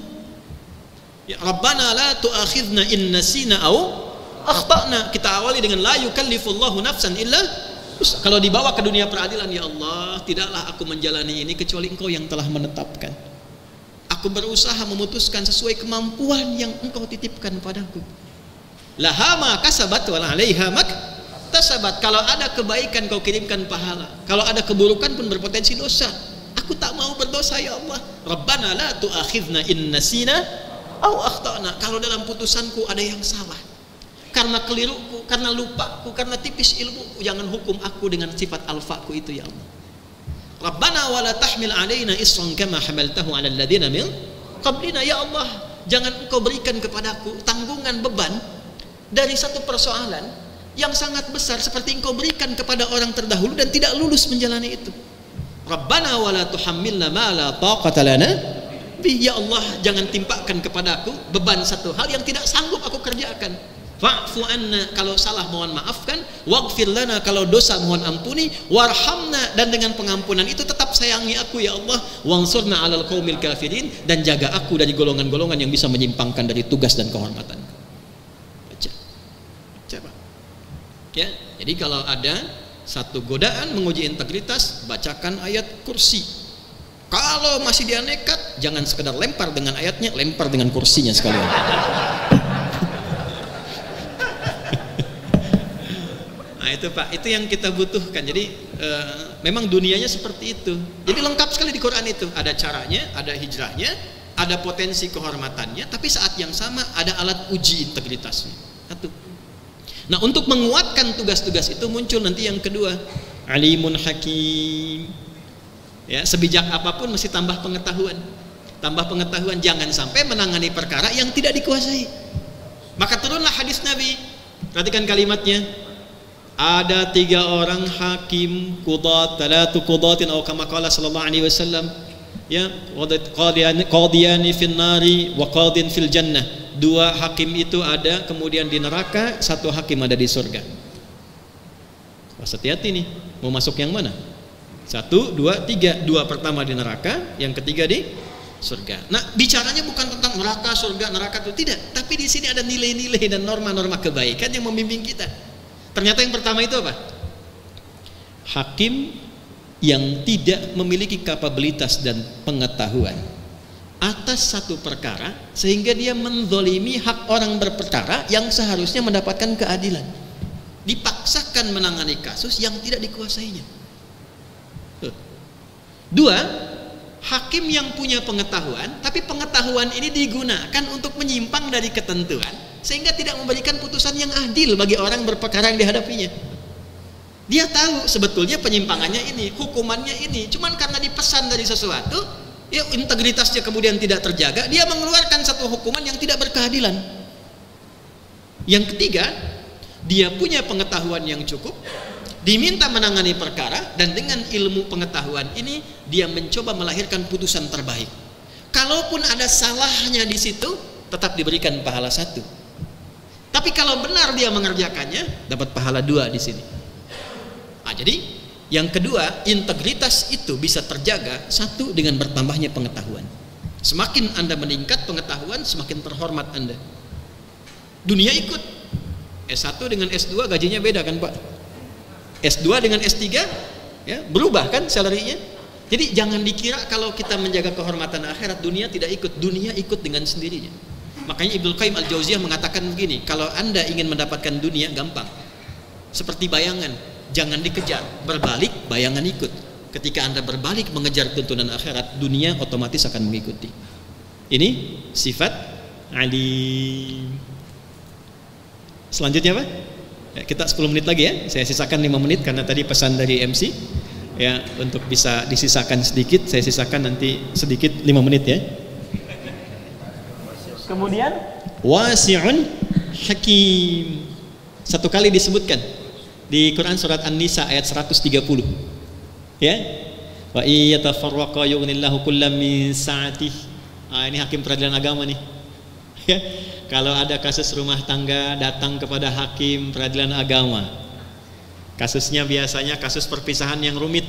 Ya Rabbana la tu'akhidna in nasina aw akhtana. Kita awali dengan la yukallifullahu nafsan illa. Kalau dibawa ke dunia peradilan, ya Allah, tidaklah aku menjalani ini kecuali Engkau yang telah menetapkan. Aku berusaha memutuskan sesuai kemampuan yang Engkau titipkan padaku. Laha ma kasabat wa 'alaiha mak tasabat. Kalau ada kebaikan kau kirimkan pahala, kalau ada keburukan pun berpotensi dosa. Aku tak mau berdosa ya Allah. Rabbana la tu'akhidna in nasina aw akhtana. Kalau dalam putusanku ada yang salah, karena keliruku, karena lupaku, karena tipis ilmuku, jangan hukum aku dengan sifat alfaku itu ya Allah. Rabbana wa la tahmil alaina isran kama hamaltahu 'alal ladzina min qablina. Ya Allah, jangan Engkau berikan kepadaku tanggungan beban dari satu persoalan yang sangat besar seperti Engkau berikan kepada orang terdahulu dan tidak lulus menjalani itu. Rabbana wa la tuhammilna ma la taqata lana bi. Ya Allah, jangan timpakan kepadaku beban satu hal yang tidak sanggup aku kerjakan. fa'fu anna, kalau salah mohon maafkan, waghfir lana, kalau dosa mohon ampuni, warhamna, dan dengan pengampunan itu tetap sayangi aku ya Allah, wansurna 'alal qaumil kafirin, dan jaga aku dari golongan-golongan yang bisa menyimpangkan dari tugas dan kehormatan. Baca. Baca, Pak. Ya, jadi kalau ada satu godaan menguji integritas, bacakan ayat kursi. Kalau masih dia nekat, jangan sekedar lempar dengan ayatnya, lempar dengan kursinya sekalian. Itu Pak, itu yang kita butuhkan. Jadi memang dunianya seperti itu. Jadi lengkap sekali di Quran itu. Ada caranya, ada hijrahnya, ada potensi kehormatannya, tapi saat yang sama ada alat uji integritasnya. Satu. Nah, untuk menguatkan tugas-tugas itu muncul nanti yang kedua, alimun hakim. Ya, sebijak apapun mesti tambah pengetahuan. Tambah pengetahuan, jangan sampai menangani perkara yang tidak dikuasai. Maka turunlah hadis Nabi. Perhatikan kalimatnya. Ada 3 orang hakim, qudat, talatu qudatin atau kama qala sallallahu alaihi wasallam, ya, qadiyani fin nari wa qadin fil jannah. 2 hakim itu ada kemudian di neraka, 1 hakim ada di surga. Wah, hati-hati nih, mau masuk yang mana? 1, 2, 3. 2 pertama di neraka, yang ketiga di surga. Nah, bicaranya bukan tentang neraka, surga, neraka itu tidak, tapi di sini ada nilai-nilai dan norma-norma kebaikan yang membimbing kita. Ternyata yang pertama itu apa? Hakim yang tidak memiliki kapabilitas dan pengetahuan atas satu perkara sehingga dia menzalimi hak orang berperkara yang seharusnya mendapatkan keadilan. Dipaksakan menangani kasus yang tidak dikuasainya. 2, hakim yang punya pengetahuan, tapi pengetahuan ini digunakan untuk menyimpang dari ketentuan sehingga tidak memberikan putusan yang adil bagi orang berperkara yang dihadapinya. Dia tahu sebetulnya penyimpangannya ini, hukumannya ini, cuman karena dipesan dari sesuatu, ya integritasnya kemudian tidak terjaga, dia mengeluarkan satu hukuman yang tidak berkeadilan. Yang ketiga, dia punya pengetahuan yang cukup, diminta menangani perkara, dan dengan ilmu pengetahuan ini dia mencoba melahirkan putusan terbaik. Kalaupun ada salahnya di situ, tetap diberikan pahala 1. Tapi kalau benar dia mengerjakannya, dapat pahala 2 di sini. Nah, jadi yang kedua, integritas itu bisa terjaga 1 dengan bertambahnya pengetahuan. Semakin Anda meningkat pengetahuan, semakin terhormat Anda. Dunia ikut. S1 dengan S2 gajinya beda kan Pak? S2 dengan S3 ya, berubah kan salary-nya. Jadi jangan dikira kalau kita menjaga kehormatan akhirat dunia tidak ikut. Dunia ikut dengan sendirinya. Makanya Ibnu Qayyim Al-Jauziyah mengatakan begini, kalau Anda ingin mendapatkan dunia gampang. Seperti bayangan, jangan dikejar, berbalik bayangan ikut. Ketika Anda berbalik mengejar tuntunan akhirat, dunia otomatis akan mengikuti. Ini sifat alim. Selanjutnya Pak? Ya, kita 10 menit lagi ya. Saya sisakan 5 menit karena tadi pesan dari MC. Ya, untuk bisa disisakan sedikit, saya sisakan nanti sedikit 5 menit ya. Kemudian wasi'un hakim. 1 kali disebutkan di Quran surat An-Nisa ayat 130. Ya. Wa iyatafarraqa yughnillahu kullam min sa'atih. Ini hakim peradilan agama nih. Ya. Kalau ada kasus rumah tangga datang kepada hakim peradilan agama. Kasusnya biasanya kasus perpisahan yang rumit.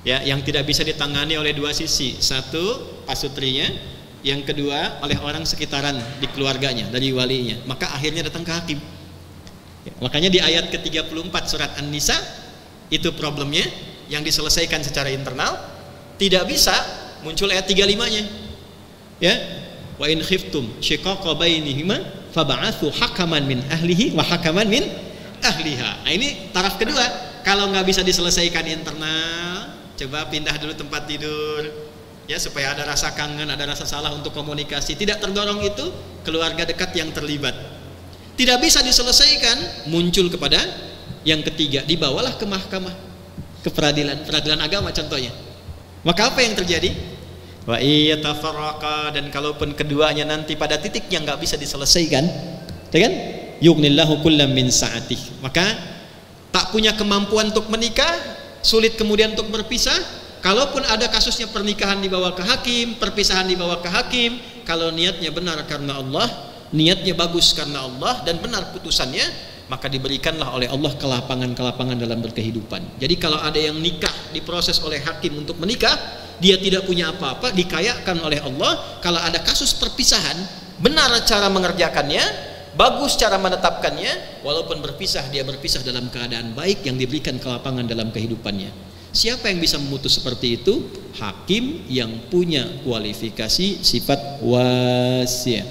Ya, yang tidak bisa ditangani oleh 2 sisi. 1 pasutrinya, yang kedua oleh orang sekitaran di keluarganya, dari walinya. Maka akhirnya datang ke hakim. Ya, makanya di ayat ke-34 surat An-Nisa itu problemnya yang diselesaikan secara internal, tidak bisa muncul ayat 35-nya. Ya, wa in khiftum shiqaqa bainihima fab'atsu hakaman min ahlihi wa hakaman min ahliha. Nah, ini taraf kedua. Kalau nggak bisa diselesaikan internal, coba pindah dulu tempat tidur. Ya, supaya ada rasa kangen, ada rasa salah untuk komunikasi. Tidak terdorong itu, keluarga dekat yang terlibat. Tidak bisa diselesaikan, muncul kepada yang ketiga, dibawalah ke mahkamah, ke peradilan agama contohnya. Maka apa yang terjadi? Wa iyatafarraqa, dan kalaupun keduanya nanti pada titik yang nggak bisa diselesaikan, ya kan? Yughnillahu kullam min sa'atih. Maka tak punya kemampuan untuk menikah, sulit kemudian untuk berpisah. Kalaupun ada kasusnya pernikahan dibawa ke hakim, perpisahan dibawa ke hakim, kalau niatnya benar karena Allah, niatnya bagus karena Allah dan benar putusannya, maka diberikanlah oleh Allah kelapangan-kelapangan dalam berkehidupan. Jadi kalau ada yang nikah diproses oleh hakim untuk menikah, dia tidak punya apa-apa, dikayakan oleh Allah. Kalau ada kasus perpisahan, benar cara mengerjakannya, bagus cara menetapkannya, walaupun berpisah, dia berpisah dalam keadaan baik yang diberikan kelapangan dalam kehidupannya. Siapa yang bisa memutus seperti itu? Hakim yang punya kualifikasi sifat wasi',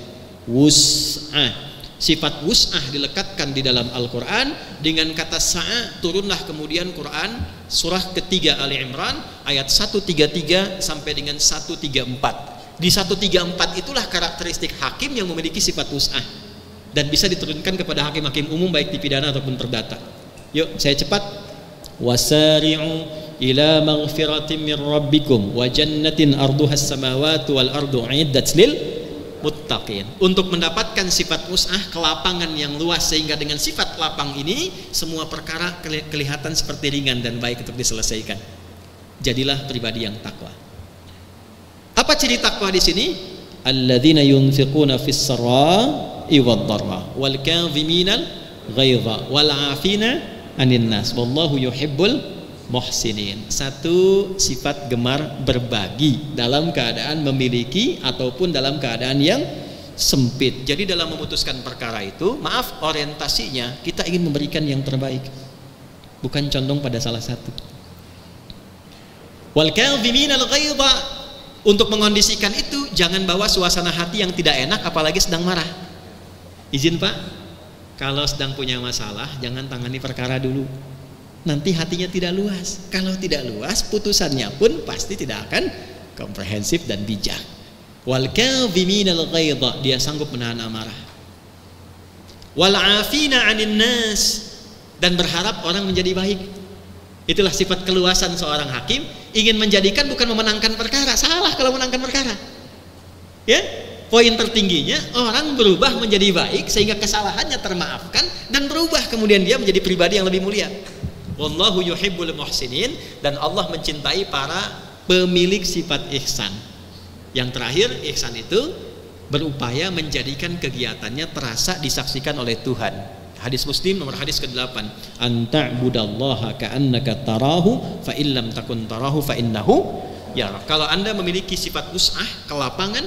wus'ah. Sifat wus'ah dilekatkan di dalam Al-Quran dengan kata sa'a. Turunlah kemudian Quran surah ketiga Ali Imran ayat 133 sampai dengan 134. Di 134 itulah karakteristik hakim yang memiliki sifat wus'ah dan bisa diturunkan kepada hakim-hakim umum baik di pidana ataupun perdata. Yuk saya cepat. Wasari'u ila maghfiratin min rabbikum wa jannatin arduhas samawati wal ardu 'iddat lil muttaqin. Untuk mendapatkan sifat wus'ah, kelapangan yang luas, sehingga dengan sifat lapang ini semua perkara kelihatan seperti ringan dan baik untuk diselesaikan. Jadilah pribadi yang takwa. Apa ciri takwa di sini? Alladzina yunfiquna fis sarra'i wad dharra wal kadhiminal ghaidha wal 'afina 'anil nas wallahu yuhibbul muhsinin. Satu, sifat gemar berbagi dalam keadaan memiliki ataupun dalam keadaan yang sempit. Jadi dalam memutuskan perkara itu, maaf, orientasinya kita ingin memberikan yang terbaik, bukan condong pada salah satu. Wal kadhiminal ghaidha, untuk mengondisikan itu jangan bawa suasana hati yang tidak enak apalagi sedang marah. Izin Pak, kalau sedang punya masalah jangan tangani perkara dulu, nanti hatinya tidak luas. Kalau tidak luas, putusannya pun pasti tidak akan komprehensif dan bijak. Wal kadhiminal ghaidha, dia sanggup menahan amarah. Wal 'afina 'anil nas, dan berharap orang menjadi baik. Itulah sifat keluasan seorang hakim, ingin menjadikan bukan memenangkan perkara. Salah kalau menangkan perkara. Ya, poin tertingginya orang berubah menjadi baik sehingga kesalahannya termaafkan dan berubah kemudian dia menjadi pribadi yang lebih mulia. Wallahu yuhibbul muhsinin, dan Allah mencintai para pemilik sifat ihsan. Yang terakhir, ihsan itu berupaya menjadikan kegiatannya terasa disaksikan oleh Tuhan. Hadis Muslim nomor hadis ke-8. Anta'budallaha ka'annaka tarahu fa illam takun tarahu fa innahu yara. Kalau Anda memiliki sifat wus'ah, kelapangan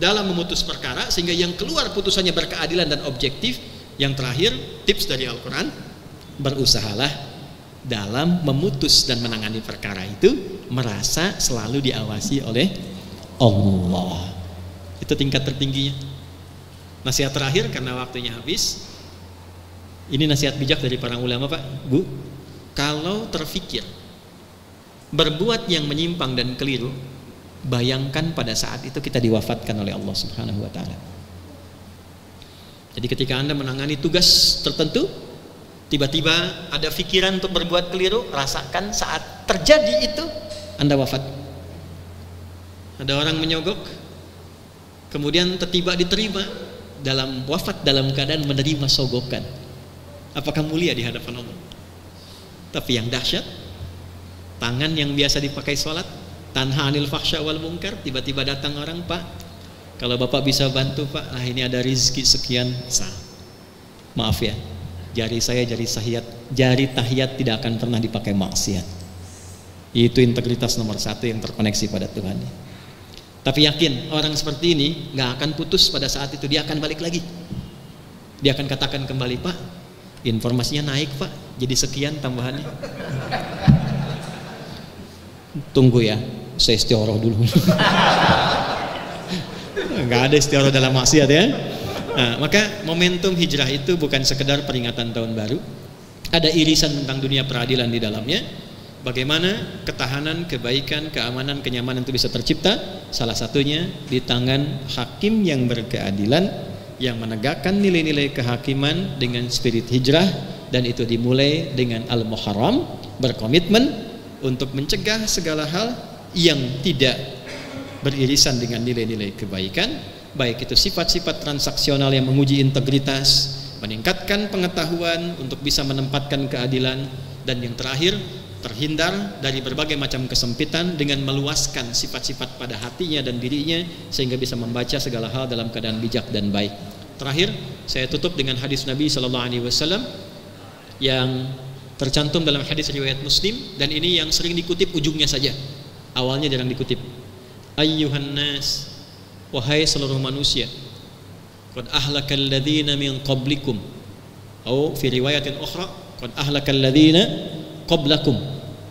dalam memutus perkara sehingga yang keluar putusannya berkeadilan dan objektif. Yang terakhir, tips dari Al-Quran, berusahalah dalam memutus dan menangani perkara itu merasa selalu diawasi oleh Allah. Itu tingkat tertingginya. Nasihat terakhir karena waktunya habis. Ini nasihat bijak dari para ulama Pak, Bu. Kalau terfikir berbuat yang menyimpang dan keliru, bayangkan pada saat itu kita diwafatkan oleh Allah Subhanahu wa taala. Jadi ketika Anda menangani tugas tertentu, tiba-tiba ada pikiran untuk berbuat keliru, rasakan saat terjadi itu Anda wafat. Ada orang menyogok, kemudian tiba diterima dalam wafat dalam keadaan menerima sogokan. Apakah mulia di hadapan Allah? Tapi yang dahsyat, tangan yang biasa dipakai sholat, tanha anil fahsya wal munkar, tiba-tiba datang orang, Pak, kalau Bapak bisa bantu Pak, nah ini ada rizki sekian, maaf ya, jari saya jari tahiyat tidak akan pernah dipakai maksiat. Itu integritas nomor 1 yang terkoneksi pada Tuhan. Tapi yakin orang seperti ini gak akan putus pada saat itu, dia akan balik lagi. Dia akan katakan kembali, Pak, informasinya naik Pak, jadi sekian tambahannya. Tunggu ya, saya istiqoroh dulu. Gak ada istiqoroh dalam maksiat ya. Nah, maka momentum hijrah itu bukan sekedar peringatan tahun baru, ada irisan tentang dunia peradilan di dalamnya. Bagaimana ketahanan, kebaikan, keamanan, kenyamanan itu bisa tercipta? Salah satunya di tangan hakim yang berkeadilan, yang menegakkan nilai-nilai kehakiman dengan spirit hijrah, dan itu dimulai dengan al-muharram, berkomitmen untuk mencegah segala hal yang tidak beririsan dengan nilai-nilai kebaikan, baik itu sifat-sifat transaksional yang menguji integritas, meningkatkan pengetahuan untuk bisa menempatkan keadilan, dan yang terakhir terhindar dari berbagai macam kesempitan dengan meluaskan sifat-sifat pada hatinya dan dirinya sehingga bisa membaca segala hal dalam keadaan bijak dan baik. Terakhir, saya tutup dengan hadis Nabi sallallahu alaihi wasallam yang tercantum dalam hadis riwayat Muslim, dan ini yang sering dikutip ujungnya saja. Awalnya jarang dikutip. Ayyuhan nas, wahai seluruh manusia, qad ahlakal ladzina min qablikum, atau fi riwayatin ukhra qad ahlakal ladzina qablakum.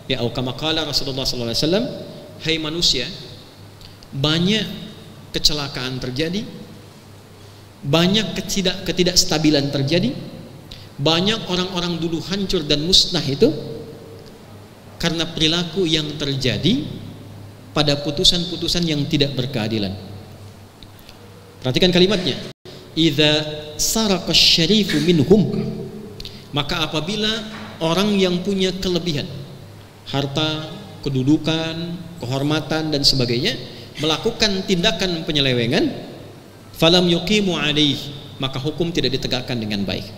Ya, atau kama qala Rasulullah sallallahu alaihi wasallam, hai manusia, banyak kecelakaan terjadi, banyak ketidakstabilan terjadi, banyak orang-orang dulu hancur dan musnah itu karena perilaku yang terjadi pada putusan-putusan yang tidak berkeadilan. Perhatikan kalimatnya. Idza saraqas syarifu minhum, maka apabila orang yang punya kelebihan harta, kedudukan, kehormatan dan sebagainya melakukan tindakan penyelewengan, falam yuqimu alaihi, maka hukum tidak ditegakkan dengan baik.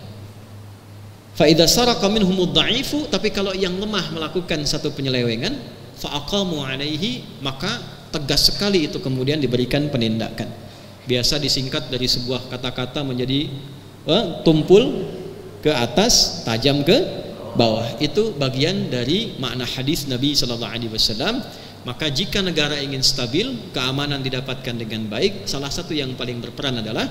Fa idza saraqa minhumud dha'ifu, tapi kalau yang lemah melakukan satu penyelewengan, fa aqamu alaihi, maka tegas sekali itu kemudian diberikan penindakan. Biasa disingkat dari sebuah kata-kata menjadi tumpul ke atas, tajam ke bawah. Itu bagian dari makna hadis Nabi sallallahu alaihi wasallam. Maka jika negara ingin stabil, keamanan didapatkan dengan baik, salah satu yang paling berperan adalah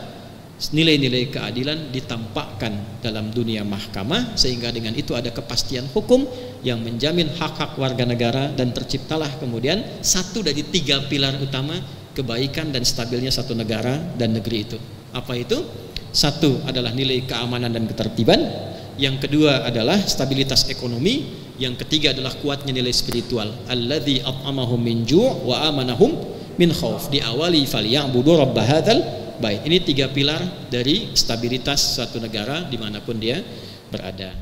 nilai-nilai keadilan ditampakkan dalam dunia mahkamah, sehingga dengan itu ada kepastian hukum yang menjamin hak-hak warga negara, dan terciptalah kemudian satu dari 3 pilar utama kebaikan dan stabilnya satu negara dan negeri itu. Apa itu? Satu adalah nilai keamanan dan ketertiban, yang kedua adalah stabilitas ekonomi, yang ketiga adalah kuatnya nilai spiritual. Alladzi at'amahum min ju' wa amanahum min khauf. Diawali falyabudu rabb hadzal bait. Ini 3 pilar dari stabilitas suatu negara dimanapun dia berada.